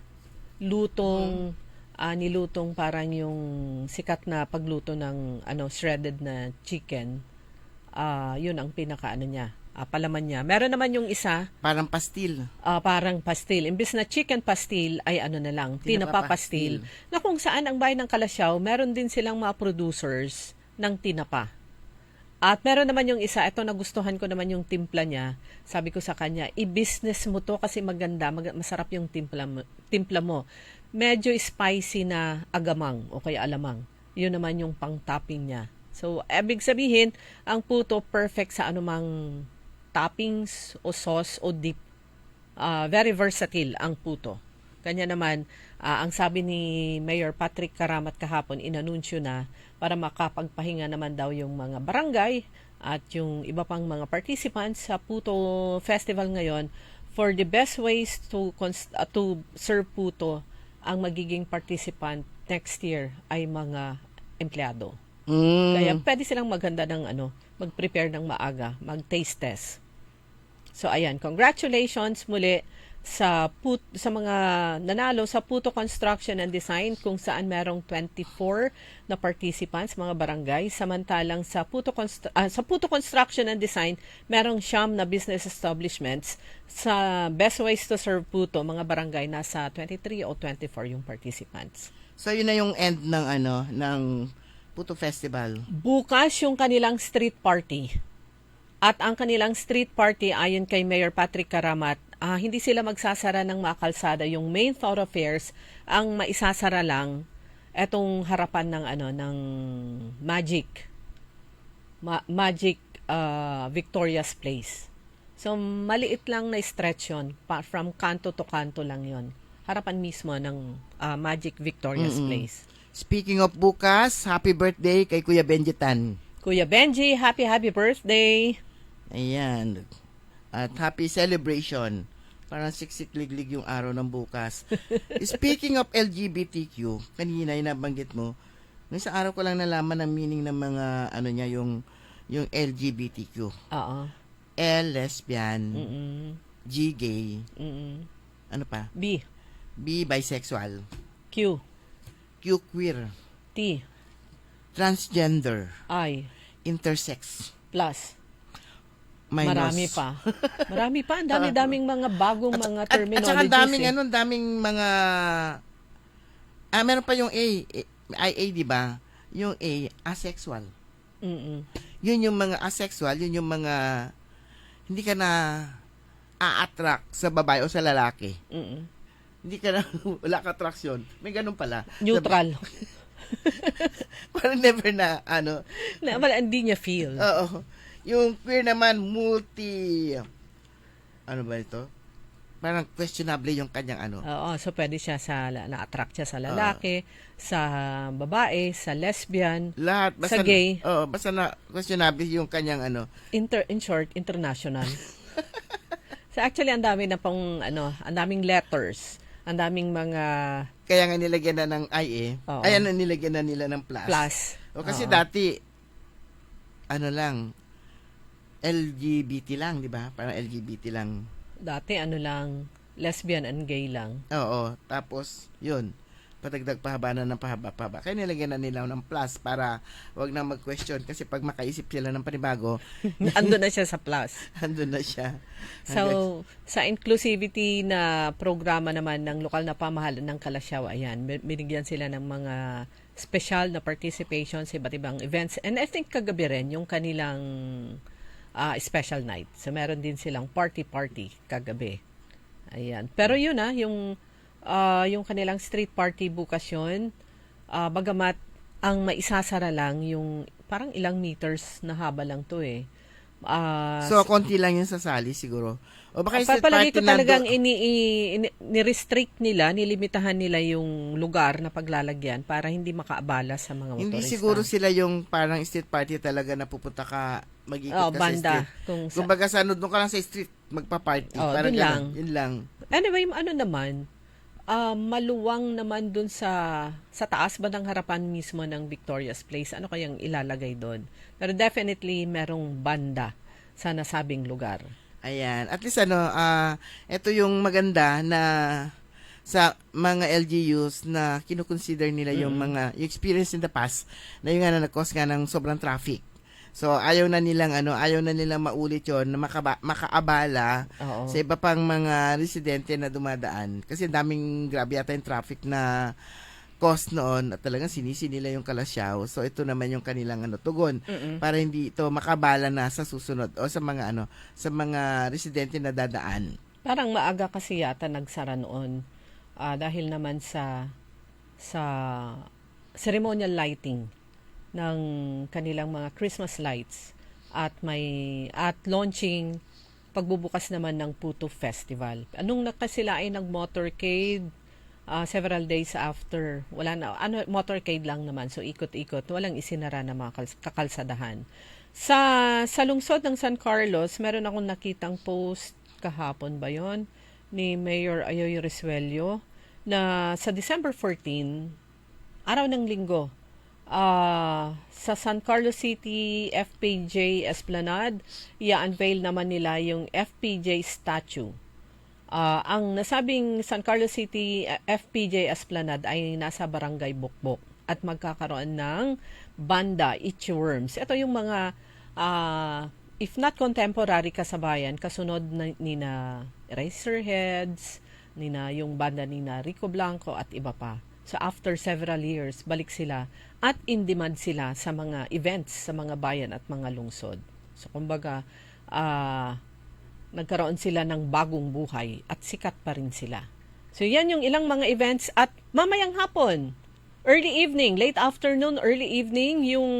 Nilutong parang yung sikat na pagluto ng shredded na chicken. Yun ang pinaka niya, palaman niya. Meron naman yung isa, parang pastil. Parang pastil. Imbis na chicken pastil ay na lang, tinapa pastil. Na kung saan ang bayan ng Calasiao, meron din silang mga producers ng tinapa. At meron naman yung isa, ito nagustuhan ko naman yung timpla niya. Sabi ko sa kanya, i-business mo to kasi maganda, masarap yung timpla mo. Medyo spicy na agamang o kaya alamang. Yun naman yung pang-topping niya. So, ibig sabihin, ang puto perfect sa anumang toppings o sauce o dip. Very versatile ang puto. Kanya naman, ang sabi ni Mayor Patrick Karamat kahapon, inanunsyo na para makapagpahinga naman daw yung mga barangay at yung iba pang mga participants sa Puto Festival ngayon for the best ways to serve puto. Ang magiging participant next year ay mga empleyado. Kaya pwede silang maghanda ng mag-prepare ng maaga, mag-taste test. So ayan, congratulations muli sa mga nanalo sa Puto Construction and Design kung saan merong 24 na participants, mga barangay. Samantalang sa Puto Construction and Design, merong 9 na business establishments. Sa Best Ways to Serve Puto, mga barangay, nasa 23 o 24 yung participants. So yun na yung end ng Puto Festival. Bukas yung kanilang street party. At ang kanilang street party, ayon kay Mayor Patrick Karamat, hindi sila magsasara ng mga kalsada. Yung main thoroughfares, ang maisasara lang etong harapan ng ng Magic Victoria's Place. So maliit lang na stretch yun, from kanto to kanto lang yon. Harapan mismo ng Magic Victoria's Place. Speaking of bukas, happy birthday kay Kuya Benji Tan. Kuya Benji, happy birthday. Ayan. At happy celebration. Parang siksik-liglig yung araw ng bukas. Speaking of LGBTQ, kanina yung nabanggit mo, nung sa araw ko lang nalaman ang meaning ng mga niya, yung LGBTQ. Oo. L, lesbian. G, gay. Ano pa? B, bisexual. Q, queer. T, Transgender. I, Intersex. plus. Minus. Marami pa. Ang dami-daming mga bagong mga terminologies. At saka daming mga meron pa yung IA, di ba? Yung A, asexual. Yun yung mga asexual, yun yung mga hindi ka na a-attract sa babae o sa lalaki. Hindi ka na, wala ka attraction. May ganun pala. Neutral. Parang never na, Hindi niya feel. Oo. Yung queer naman, ano ba ito? Parang questionable yung kanyang Oo, so pwede siya na-attract siya sa lalaki, sa babae, sa lesbian, lahat, sa gay. Oo, basta na questionable yung kanyang In short, international. So actually, ang dami na pong, ang daming letters, ang daming mga... Kaya nga nilagyan na ng IA. Ayan na nilagyan na nila ng plus. O kasi dati, lang, LGBT lang, di ba? Parang LGBT lang. Dati lang, lesbian and gay lang. Oo. Tapos, yun. Patagdag pahaba na ng pahaba. Kaya nilagyan na nila ng plus para wag na mag-question. Kasi pag makaisip sila ng panibago, andun na siya sa plus. Andun na siya. So, sa inclusivity na programa naman ng lokal na pamahalaan ng Kalasyaw, ayan, binigyan sila ng mga special na participation sa iba't ibang events. And I think kagabi rin, yung kanilang special night. So, meron din silang party kagabi. Ayan. Pero yun yung kanilang street party bukas yun, bagamat ang maisasara lang yung parang ilang meters na haba lang to eh. So, konti lang yung sasali siguro. O baka yung palagi ko talagang ni-restrict nila, nilimitahan nila yung lugar na paglalagyan para hindi makaabala sa mga motorista. Hindi siguro sila yung parang street party talaga na pupunta ka mag-ikot ka banda, sa street. Kumbaga doon ka lang sa street magpa-party. Parang yun lang. Anyway, naman, maluwang naman dun sa taas ba ng harapan mismo ng Victoria's Place. Ano kayang ilalagay doon? Pero definitely merong banda sa nasabing lugar. Ayan. At least ito yung maganda na sa mga LGUs na kinukonsider nila yung mga yung experience in the past na yung nag-cause nga ng sobrang traffic. So ayaw na nilang maulit yon na makaabala sa iba pang mga residente na dumadaan kasi daming grabe yata yung traffic na cost noon at talagang sinisi nila yung kalasyaw. So ito naman yung kanilang tugon para hindi ito makabala na sa susunod o sa mga residente na dadaan. Parang maaga kasi yata nagsara noon dahil naman sa ceremonial lighting ng kanilang mga Christmas lights at launching pagbubukas naman ng Puto Festival. Anong sila ay nag-motorcade several days after, wala na, motorcade lang naman, so ikot-ikot, walang isinara na mga kakalsadahan. Sa lungsod ng San Carlos, meron akong nakitang post kahapon ba yon ni Mayor Ayoy Resuello na sa December 14, araw ng linggo, sa San Carlos City FPJ Esplanade, i-unveil naman nila yung FPJ statue. Ang nasabing San Carlos City FPJ Esplanade ay nasa Barangay Bukbok at magkakaroon ng banda Itchy-Worms. Ito yung mga if not contemporary kasabayan, kasunod nina Eraserheads, nina yung banda nina Rico Blanco at iba pa. So after several years, balik sila at in demand sila sa mga events sa mga bayan at mga lungsod. So kumbaga, nagkaroon sila ng bagong buhay at sikat pa rin sila. So yan yung ilang mga events at mamayang hapon, early evening, late afternoon, early evening, yung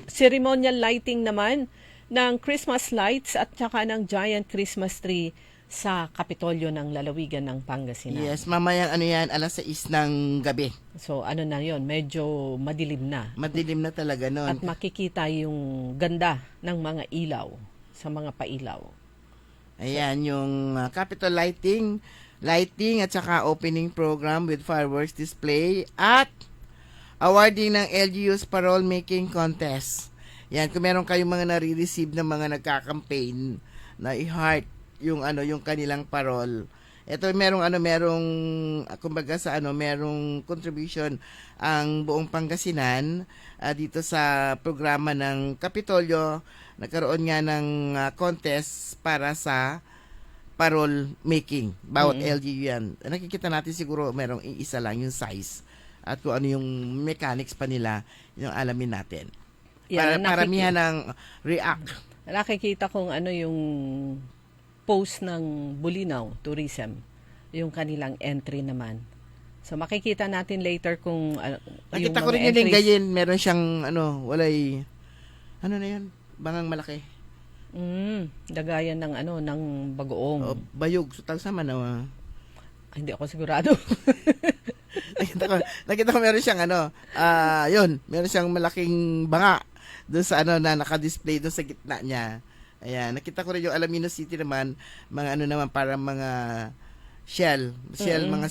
ceremonial lighting naman ng Christmas lights at saka ng giant Christmas tree sa Kapitolyo ng Lalawigan ng Pangasinan. Yes, mamayang alas 6 ng gabi. So na yon, medyo madilim na. Madilim na talaga noon. At makikita yung ganda ng mga ilaw sa mga pailaw. Ayan, yung Capitol lighting at saka opening program with fireworks display at awarding ng LGU's parole making contest. Yan, kung meron kayong mga nare-receive na mga nagka-campaign na i-heart yung kanilang parole. Ito merong contribution ang buong Pangasinan dito sa programa ng Kapitolyo. Nagkaroon nga ng contest para sa parole making. Bawat LGU yan. Nakikita natin siguro merong isa lang yung size at kung ano yung mechanics pa nila, yung alamin natin. Para paramihan ng react. Nakikita kong yung post ng Bulinaw Tourism, yung kanilang entry naman. So makikita natin later kung nakita ko rin yung linggayin, meron siyang walay na yun, bangang malaki. Dagayan ng ng bagoong. Bayog, so tagsama na. Hindi ako sigurado. nakita ko meron siyang meron siyang malaking banga doon sa na naka-display doon sa gitna niya. Ayan, nakita ko rin yung Alaminos City naman, mga naman para mga shell, mga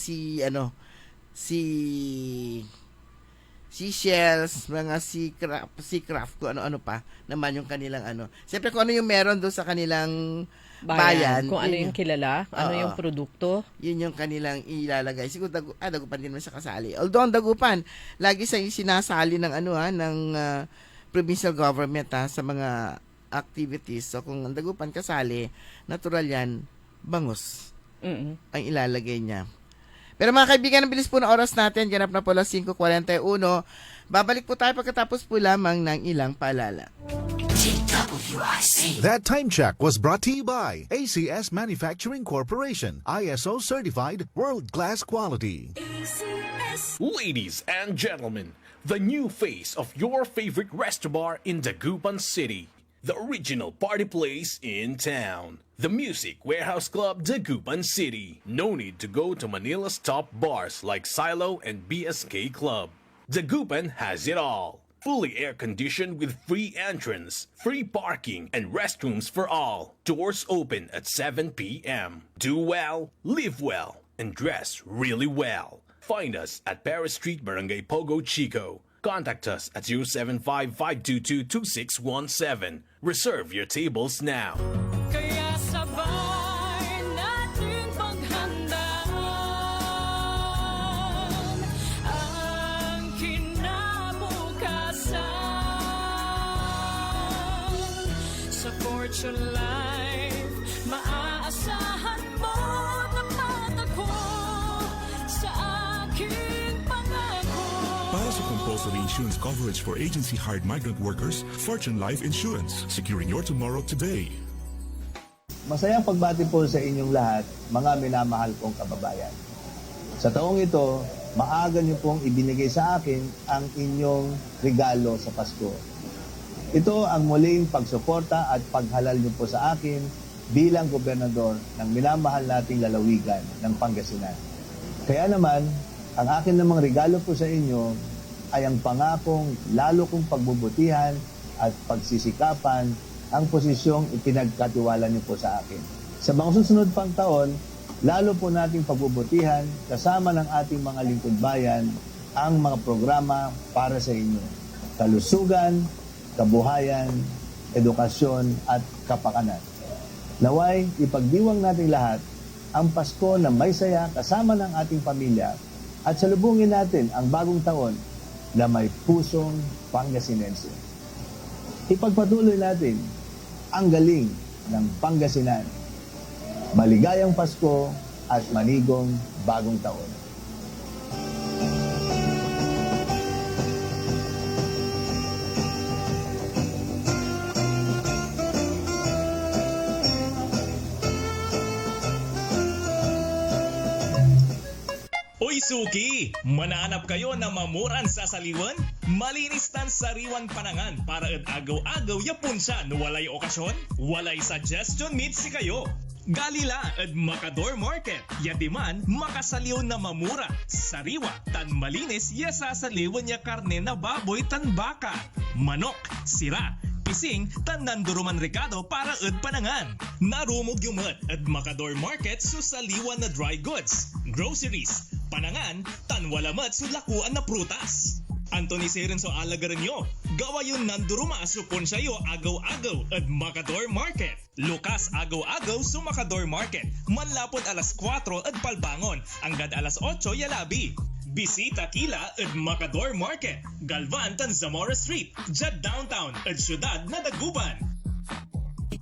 seashells, mga sea craft, kung ano-ano pa naman yung kanilang Siyempre kung ano yung meron doon sa kanilang bayan. Kung ano yung kilala, ano yung produkto. Yun yung kanilang ilalagay. Siguro Dagupan din naman siya kasali. Although ang Dagupan, lagi sa sinasali ng ng provincial government sa mga activities. So kung ang Dagupan kasali, natural yan, bangus ang ilalagay niya. Pero mga kaibigan, ang bilis po na oras natin. Ganap na po lang 5:41. Babalik po tayo pagkatapos po lamang ng ilang paalala. That time check was brought to you by ACS Manufacturing Corporation, ISO certified world-class quality. Ladies and gentlemen, the new face of your favorite restaurant in Dagupan City. The original party place in town. The Music Warehouse Club, Dagupan City. No need to go to Manila's top bars like Silo and BSK Club. Dagupan has it all. Fully air-conditioned with free entrance, free parking, and restrooms for all. Doors open at 7 p.m. Do well, live well, and dress really well. Find us at Paris Street, Barangay Pogo, Chico. Contact us at 075-522-2617. Reserve your tables now. Kaya sabay natin paghandaan ang kinabukasan. Sa Fortune Life, maaasahan mo na ako sa aking pangalaman. Para sa compulsory insurance coverage for agency-hired migrant workers, Fortune Life Insurance. Securing your tomorrow today. Masayang pagbati po sa inyong lahat, mga minamahal kong kababayan. Sa taong ito, maaga niyo pong ibinigay sa akin ang inyong regalo sa Pasko. Ito ang muling pagsuporta at paghalal niyo po sa akin bilang gobernador ng minamahal nating lalawigan ng Pangasinan. Kaya naman, ang akin namang regalo po sa inyo ay ang pangakong lalo kong pagbubutihan at pagsisikapan ang posisyong ipinagkatiwala niyo po sa akin. Sa mga susunod pang taon, lalo po nating pagbubutihan kasama ng ating mga lingkod bayan ang mga programa para sa inyo. Kalusugan, kabuhayan, edukasyon at kapakanan. Naway, ipagdiwang natin lahat ang Pasko na may saya kasama ng ating pamilya at salubungin natin ang bagong taon na may pusong Pangasinense. Ipagpatuloy natin ang galing ng Pangasinan. Maligayang Pasko at manigong bagong taon. Uy Suki! Manaanap kayo na mamuran sa saliwan? Malinis tan sariwan panangan para at agaw-agaw yapon siya no walay okasyon? Walay suggestion meet si kayo! Galila at Macador Market. Yatiman, makasaliw na mamura. Sariwa, tan malinis, yasasaliwan niya karne na baboy tan baka. Manok, sira, pising, tan nanduruman rekado para at panangan. Narumog yumat at Macador Market susaliwan na dry goods, groceries, panangan, tan walamat sulakuan na prutas. Anthony Seren so alagaran nyo. Gawa yun nanduruma supon sayo agaw-agaw at Macador Market. Lukas agaw-agaw sa Macador Market. Manlapod alas 4 at palbangon. Anggad alas 8 yalabi. Bisita kila at Macador Market. Galvan tan Zamora Street. Jad downtown at syudad na Dagupan.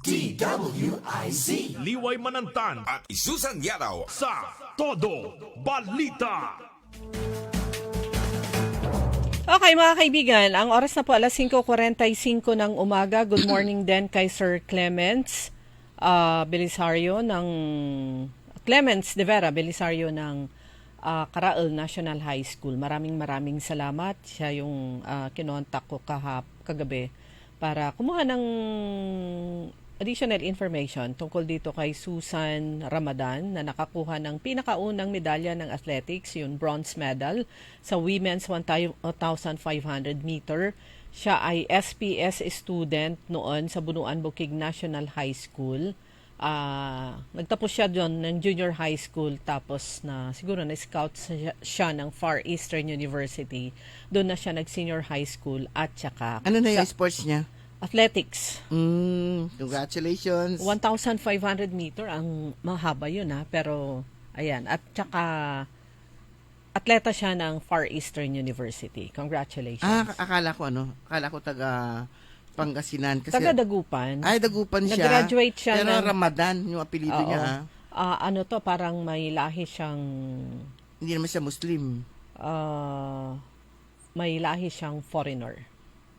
DWIZ Liway Manantan at Susan Yadaw sa Todo Balita. Okay mga kaibigan, ang oras na po alas 5:45 ng umaga. Good morning din kay Sir Clements Belisario ng Clements de Vera Belisario ng Carael National High School. Maraming salamat. Siya yung kinontak ko kagabi para kumuha ng additional information tungkol dito kay Susan Ramadan na nakakuha ng pinakaunang medalya ng athletics, yung bronze medal sa women's 1,500 meter. Siya ay SPS student noon sa Bunuan Bukid National High School. Nagtapos siya doon ng junior high school tapos na siguro na-scout siya ng Far Eastern University. Doon na siya nag-senior high school at saka... Ano na yung sports niya? Athletics. Congratulations. 1,500 meter, ang mahaba yun pero ayan. At saka atleta siya ng Far Eastern University. Congratulations. Akala ko taga Pangasinan. Kasi, taga Dagupan. Ay, Dagupan siya. Nag-graduate siya. Pero Ramadan, yung apelido niya. Parang may lahi siyang... Hindi naman siya Muslim. May lahi siyang foreigner.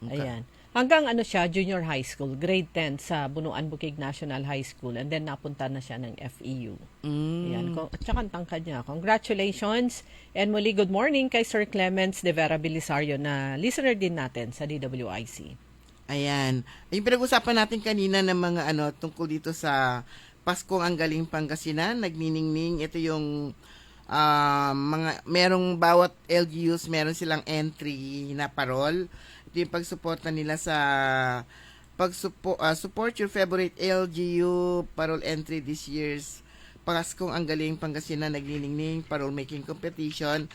Okay. Ayan. Hanggang siya, junior high school, grade 10 sa Bunuan Bukid National High School, and then napunta na siya ng FEU. Ayan. At saka ang tangkad niya. Congratulations. And muli, good morning kay Sir Clements de Vera Belisario na listener din natin sa DWIC. Ayan. Yung pinag-usapan natin kanina ng mga tungkol dito sa Paskong ang Galing Pangasinan, nagniningning. Ito yung merong bawat LGUs, meron silang entry na parol. Ito yung pagsuporta nila sa support your favorite LGU parol entry this year's Paskong ang Galing Pangasinan nagniningning parol making competition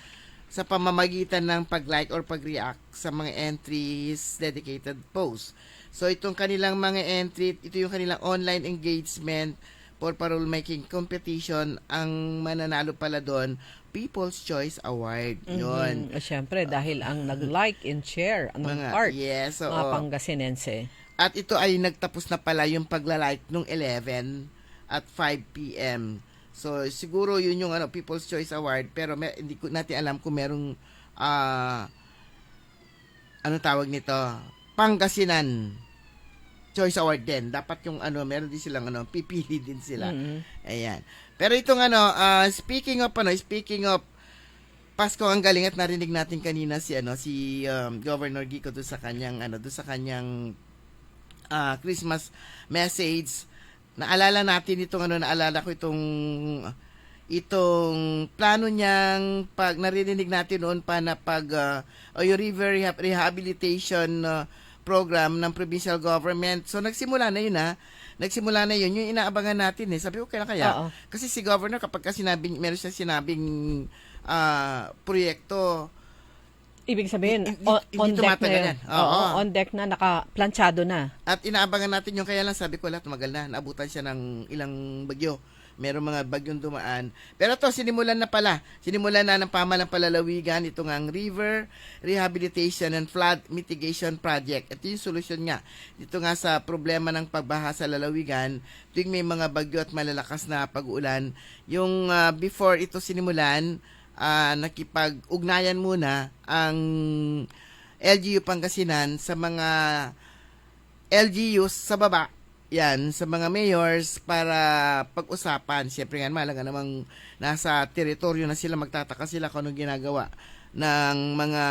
sa pamamagitan ng pag-like or pag-react sa mga entries dedicated posts. So itong kanilang mga entry, ito yung kanilang online engagement for parol making competition. Ang mananalo pala doon, People's Choice Award. Yun. Siyempre, dahil ang nag-like and share, ang heart, mga Pangasinense. At ito ay nagtapos na pala yung pagla-like nung 11 at 5 p.m. So, siguro yun yung People's Choice Award, pero hindi ko natin alam kung merong ano tawag nito? Pangasinan Choice Award din. Dapat yung meron din silang pipili din sila. Ayan. Pero itong speaking of Pasko ang galing at narinig natin kanina si Governor Gico doon sa kanyang Christmas message. Naalala natin naalala ko itong plano niyang narinig natin noon pa na yung river rehabilitation program ng provincial government. So nagsimula na yun yung inaabangan natin Sabi ko kailan kaya? Oo. Kasi si governor kapag meron siya sinabing proyekto, Ibig sabihin, Hindi on deck na tumatagal yun. yan. Oo. On deck na, naka-planchado na. At inaabangan natin yung kaya lang sabi ko tumagal na. Naabutan siya ng ilang bagyo. Meron mga bagyong dumaan. Pero to sinimulan na pala. Sinimulan na ng pamalang palalawigan itong ang River Rehabilitation and Flood Mitigation Project. Ito yung solusyon nga. Dito nga sa problema ng pagbaha sa lalawigan, tuwing may mga bagyo at malalakas na pag-uulan, yung before ito sinimulan, nakipag-ugnayan muna ang LGU Pangasinan sa mga LGUs sa baba, yan, sa mga mayors para pag-usapan. Siyempre nga, malaga namang nasa teritoryo na sila, magtataka sila kung anong ginagawa ng mga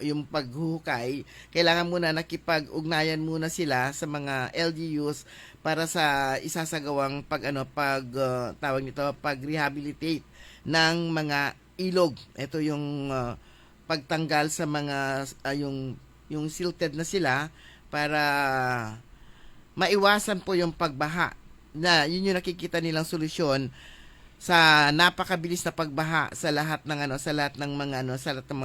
yung paghuhukay. Kailangan muna nakipag-ugnayan muna sila sa mga LGUs para sa isasagawang pag-rehabilitate ng mga ilog. Ito yung pagtanggal sa mga yung silted na sila para maiwasan po yung pagbaha. Na yun yung nakikita nilang solusyon sa napakabilis na pagbaha sa lahat ng mga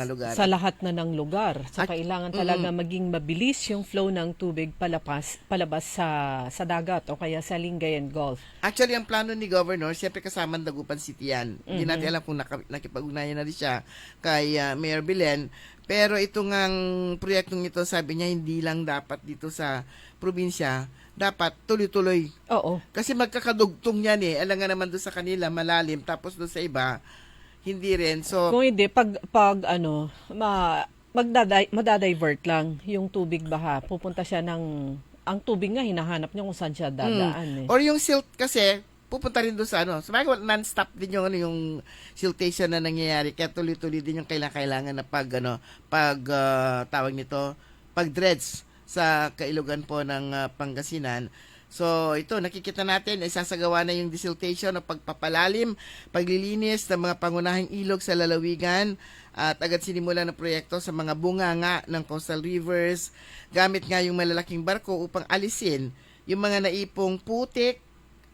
lugar. Sa lahat na ng lugar. So, kailangan talaga maging mabilis yung flow ng tubig palabas sa dagat o kaya sa Lingayen Gulf. Actually, ang plano ni Governor, siyempre kasama ng Dagupan City yan. Hindi natin alam kung nakipag-ugnayan na rin siya kay Mayor Belen. Pero itong ang proyektong ito, sabi niya, hindi lang dapat dito sa probinsya, dapat tuloy-tuloy. Oo. Kasi magkakadugtong yan Alam nga naman doon sa kanila, malalim. Tapos doon sa iba, hindi rin. So, kung hindi, madadivert lang yung tubig baha. Pupunta siya ang tubig nga, hinahanap niya kung saan siya dadaan. Or yung silt kasi, pupunta rin doon sa Sabagay, non-stop din yung siltation na nangyayari. Kaya tuloy-tuloy din yung kailangan na pag-dredge sa kailugan po ng Pangasinan. So, ito, nakikita natin, isasagawa na yung desiltation o pagpapalalim, paglilinis ng mga pangunahing ilog sa lalawigan at agad sinimula ng proyekto sa mga bunganga ng coastal rivers, gamit nga yung malalaking barko upang alisin yung mga naipong putik,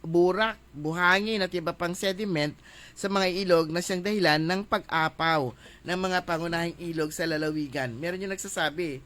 burak, buhangin at iba pang sediment sa mga ilog na siyang dahilan ng pag-apaw ng mga pangunahing ilog sa lalawigan. Meron yung nagsasabi,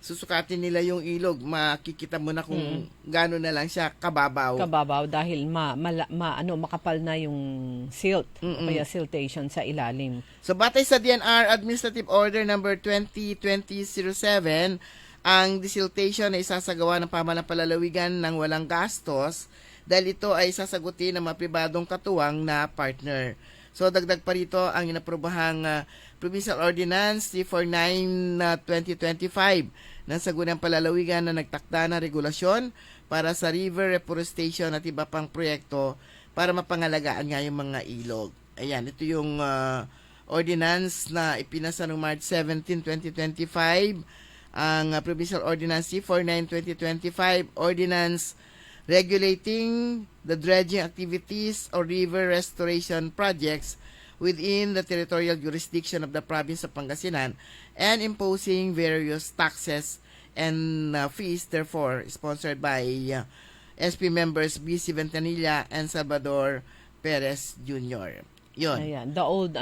susukatin nila yung ilog, makikita mo na kung gaano na lang siya kababaw. Kababaw dahil makapal na yung silt, kaya siltation sa ilalim. So batay sa DNR Administrative Order number 20-2007, ang desiltation ay isasagawa ng pamahalang palalawigan ng walang gastos dahil ito ay sasagutin ng mga pribadong katuwang na partner. So dagdag pa rito ang inaprobahang Provincial Ordinance C49-2025 ng Sagunang Palalawigan na nagtakda ng regulasyon para sa river reforestation at iba pang proyekto para mapangalagaan nga yung mga ilog. Ayan, ito yung ordinance na ipinasa noong March 17, 2025, ang Provincial Ordinance C49-2025, Ordinance regulating the dredging activities or river restoration projects within the territorial jurisdiction of the province of Pangasinan and imposing various taxes and fees, therefore sponsored by SP members BC Ventanilla and Salvador Perez Jr. Yun. Ayan, the old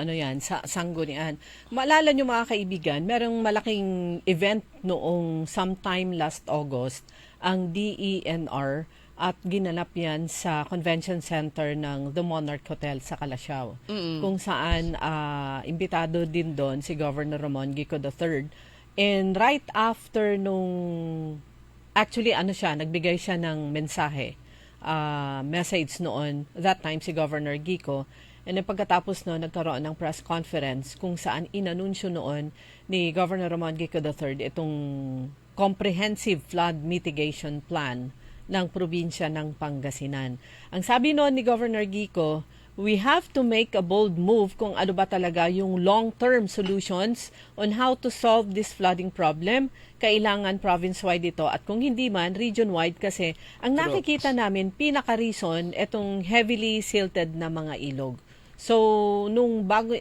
sanggunian. Maalala nyo mga kaibigan, merong malaking event noong sometime last August, ang DENR, at ginanap yan sa convention center ng The Monarch Hotel sa Calasiao. Kung saan imbitado din doon si Governor Ramon Gico III. And right after nagbigay siya ng mensahe, message noon, that time si Governor Gico, And then pagkatapos no, nagkaroon ng press conference kung saan inanunsyo noon ni Governor Ramon Gico III itong comprehensive flood mitigation plan ng probinsya ng Pangasinan. Ang sabi noon ni Governor Gico, we have to make a bold move kung ano ba talaga yung long-term solutions on how to solve this flooding problem. Kailangan province-wide ito at kung hindi man, region-wide kasi ang nakikita namin, pinaka-reason, itong heavily silted na mga ilog. So, nung bago,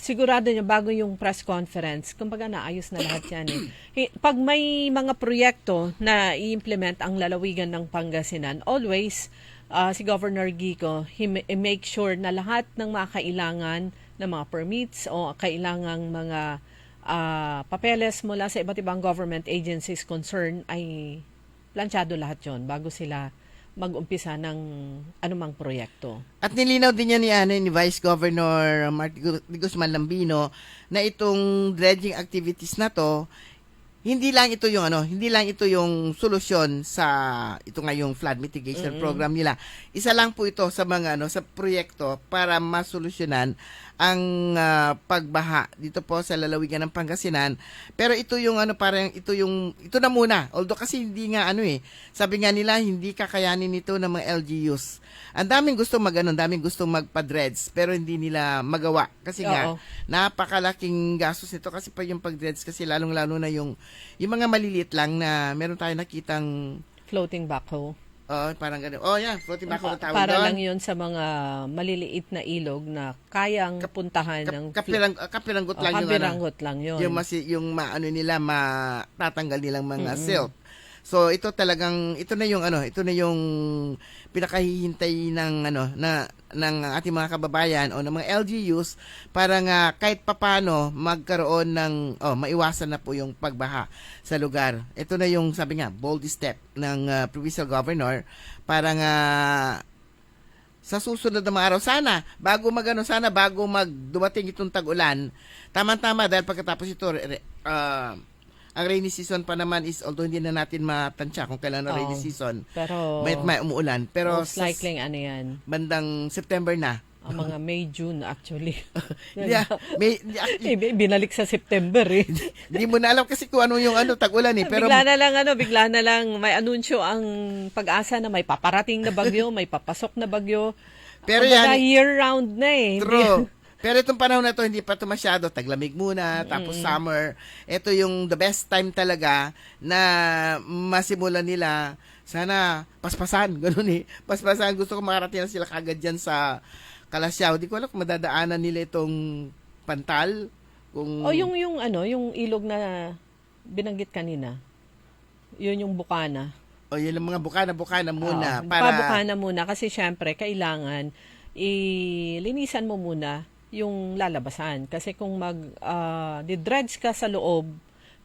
sigurado niya bago yung press conference, kumbaga naayos na lahat yan eh. Pag may mga proyekto na i-implement ang lalawigan ng Pangasinan, always si Governor Gico, make sure na lahat ng mga kailangan na mga permits o kailangang mga papeles mula sa iba't ibang government agencies concerned ay planchado lahat yon bago sila mag-umpisa ng anumang proyekto. At nilinaw din niya ni Vice Governor Marty Guzman Lambino na itong dredging activities na to, hindi lang ito yung solusyon sa ito ngayong flood mitigation program nila. Isa lang po ito sa mga sa proyekto para masolusyonan ang pagbaha dito po sa lalawigan ng Pangasinan. Pero ito yung ito na muna. Although kasi hindi nga sabi nga nila hindi kakayanin nito ng mga LGUs. Ang daming gustong daming gustong magpa-dreads pero hindi nila magawa kasi nga napakalaking gastos nito kasi pa yung pag-dreads kasi lalong-lalo na yung mga maliliit lang na meron tayong nakitang floating backhoe. Parang ganun. Floating backhoe na tawag para doon. lang yun sa mga maliliit na ilog na kayang puntahan ng kapiranggot lang yun. Yung maano nila matatanggal nilang mga silt. So ito na yung pinakahihintay ng ating mga kababayan o ng mga LGUs para nga kahit papano magkaroon ng maiwasan na po yung pagbaha sa lugar. Ito na yung sabi nga bold step ng provincial governor para nga sa susunod na mga araw sana bago magdumating itong tag-ulan, tama-tama dahil pagkatapos ito ang rainy season pa naman is, although hindi na natin matansya kung kailan na rainy season, pero may umuulan. Pero most likely yan? Bandang September na. Ang mga May, June actually. Binalik sa September eh. Hindi mo na alam kasi kung ano yung tag-ulan eh. Pero bigla na lang may anunsyo ang Pag-asa na may paparating na bagyo, may papasok na bagyo. Pero yan, year-round na eh. True. Pero itong panahon na to hindi pa ito masyado. Taglamig muna, tapos summer. Ito yung the best time talaga na masimulan nila. Sana paspasan, ganun eh. Paspasan, gusto ko makarating na sila kagad dyan sa Kalasyaw. Di ko alam kung madadaanan nila itong Pantal. Yung ilog na binanggit kanina. Yun yung Bukana. Yun yung mga Bukana muna. Bukana muna kasi syempre kailangan ilinisan mo muna yung lalabasan. Kasi kung di-dredge ka sa loob,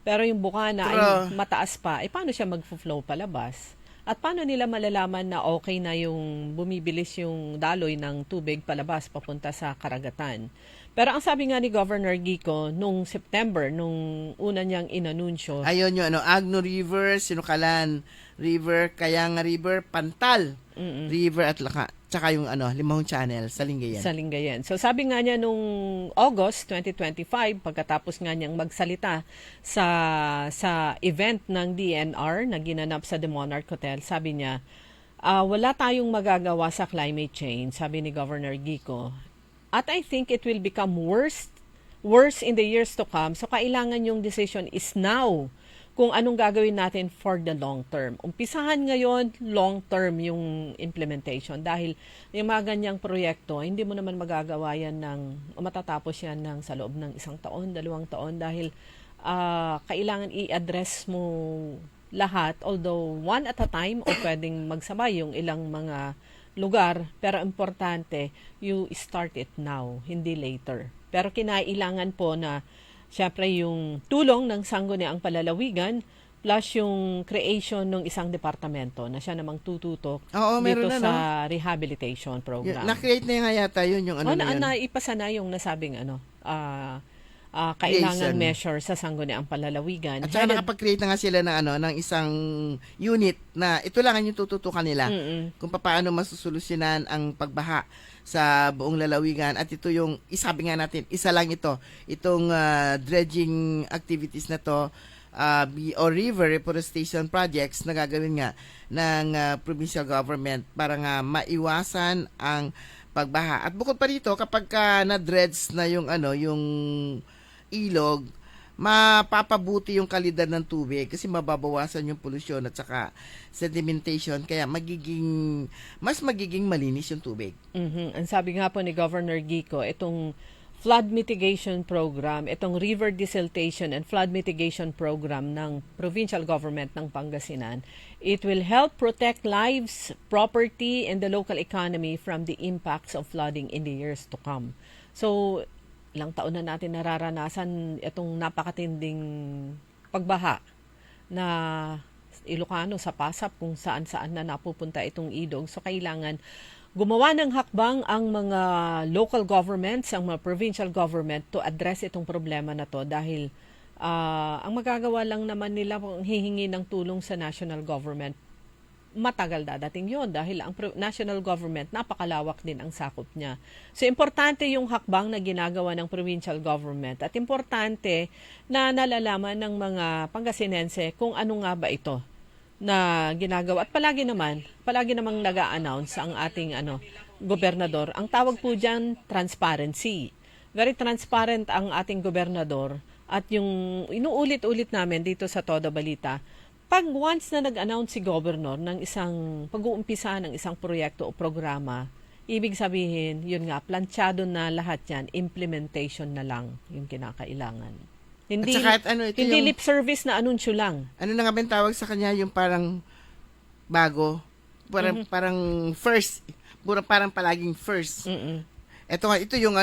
pero yung Bukana ay mataas pa, paano siya mag-flow palabas? At paano nila malalaman na okay na yung bumibilis yung daloy ng tubig palabas papunta sa karagatan? Pero ang sabi nga ni Governor Gico, nung September, nung una niyang inanunsyo, ayun yung Agno River, Sinukalan River, Kayanga River, Pantal River at tsaka yung Limahong Channel sa Lingayen. So sabi nga niya nung August 2025, pagkatapos nga niyang magsalita sa event ng DNR na ginanap sa The Monarch Hotel, sabi niya, wala tayong magagawa sa climate change, sabi ni Governor Gico. At I think it will become worse in the years to come. So kailangan yung decision is now kung anong gagawin natin for the long term. Umpisahan ngayon, long term yung implementation. Dahil yung mga ganyang proyekto, hindi mo naman magagawa yan matatapos yan sa loob ng 1 taon, 2 taon. Dahil kailangan i-address mo lahat, although one at a time o pwedeng magsabay yung ilang mga lugar, pero importante, you start it now, hindi later. Pero kinailangan po na syempre yung tulong ng Sangguniang Palalawigan plus yung creation ng isang departamento na siya namang tututok dito sa rehabilitation program. Na-create na nga yata yun yung naipasa na yung nasabing kailangan Creation. measure sa sangguniang palalawigan. At saka Headed- nakapag-create na nga sila ng isang unit na ito lang ang yung tututukan nila kung paano masusolusyonan ang pagbaha sa buong lalawigan. At ito yung, isabi nga natin, isa lang itong dredging activities na to o river reforestation projects na gagawin nga ng provincial government para nga maiwasan ang pagbaha. At bukod pa dito, kapag na-dredge na yung ilog, mapapabuti yung kalidad ng tubig kasi mababawasan yung pollution at saka sedimentation, kaya mas magiging malinis yung tubig. Ang sabi nga po ni Governor Gico, itong flood mitigation program, itong river desiltation and flood mitigation program ng provincial government ng Pangasinan, it will help protect lives, property, and the local economy from the impacts of flooding in the years to come. So, ilang taon na natin nararanasan itong napakatinding pagbaha na Ilocano sa Pasap kung saan-saan na napupunta itong ilog. So, kailangan gumawa ng hakbang ang mga local governments, ang mga provincial government to address itong problema na to dahil ang magagawa lang naman nila kung hihingi ng tulong sa national government, matagal dadating yon dahil ang national government napakalawak din ang sakop niya. So, importante yung hakbang na ginagawa ng provincial government at importante na nalalaman ng mga Pangasinense kung ano nga ba ito na ginagawa. At palagi namang nag-a-announce ang ating gobernador. Ang tawag po dyan, transparency. Very transparent ang ating gobernador at yung inuulit-ulit namin dito sa Todo Balita, pag once na nag-announce si governor ng isang pag-uumpisa ng isang proyekto o programa, ibig sabihin, yun nga, planchado na lahat yan, implementation na lang yung kinakailangan. Hindi, At saka, hindi lip service na anunsyo lang. Ano na nga ba yung tawag sa kanya, yung parang bago, parang first, parang palaging first. Ito yung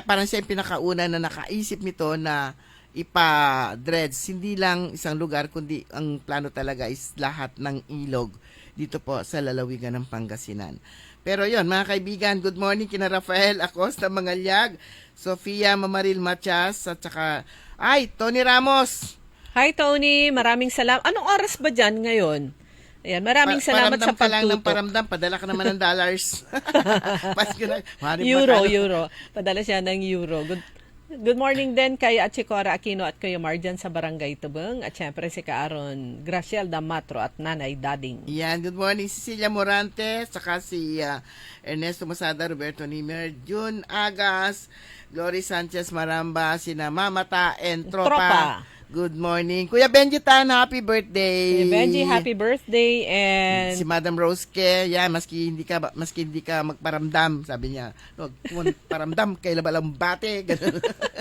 parang siya yung pinakauna na nakaisip nito na ipa-dredge, hindi lang isang lugar, kundi ang plano talaga is lahat ng ilog dito po sa lalawigan ng Pangasinan. Pero yon, mga kaibigan, good morning kina Rafael Acosta Mangalyag, Sofia Mamaril Matias, at saka, Tony Ramos. Hi Tony, maraming salamat. Anong oras ba dyan ngayon? Ayan, maraming salamat sa pagtutok. Paramdam ka lang ng paramdam, padala ka naman ng dollars. Euro. Padala siya ng euro. Good morning din kay Achikora Aquino at Kuya Marjan sa Barangay Tubeng at syempre si Kaaron Graciel Damatro at Nanay Dading. Yan, good morning Cecilia Morante, saka si Ernesto Masada, Roberto Nimer, June Agas, Glory Sanchez Maramba, sina Mamata and Tropa. Good morning. Kuya Benji Tan, happy birthday. Kuya Benji, happy birthday. And si Madam Rose Ke, maski hindi ka magparamdam, sabi niya. Paramdam, kailan ba lang bate?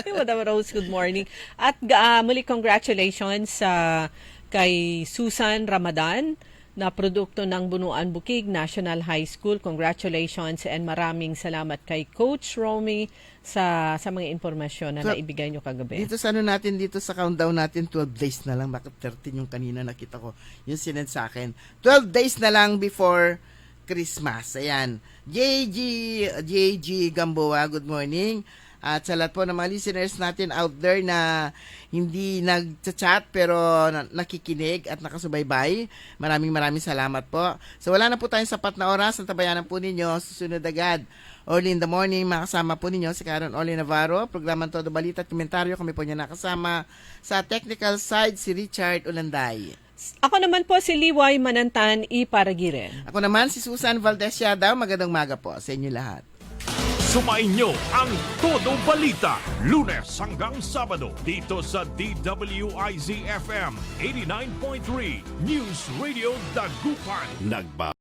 Madam Rose, good morning. At muli congratulations kay Susan Ramadan na produkto ng Bunuan Bukig National High School. Congratulations and maraming salamat kay Coach Romy sa mga impormasyon na naibigay nyo kagabi. Dito sa dito sa countdown natin, 12 days na lang. Bakit 13 yung kanina nakita ko? Yung sinend sa akin. 12 days na lang before Christmas. Ayan. JG Gamboa, good morning. At sa lahat po ng mga listeners natin out there na hindi nag-chat pero nakikinig at nakasubaybay, maraming salamat po. So wala na po tayong sapat na oras, ang tabayanan po ninyo, susunod agad. Early in the morning, makasama po ninyo si Karen Oli Navarro, programang Todo Balita at Komentaryo. Kami po niya nakasama sa technical side, si Richard Ulanday. Ako naman po si Liway Manantan Iparagiren. Ako naman si Susan Valdez Yadaw. Magandang umaga po sa inyo lahat. Sumain nyo ang Todo Balita, Lunes hanggang Sabado, dito sa DWIZ-FM 89.3 News Radio Dagupan.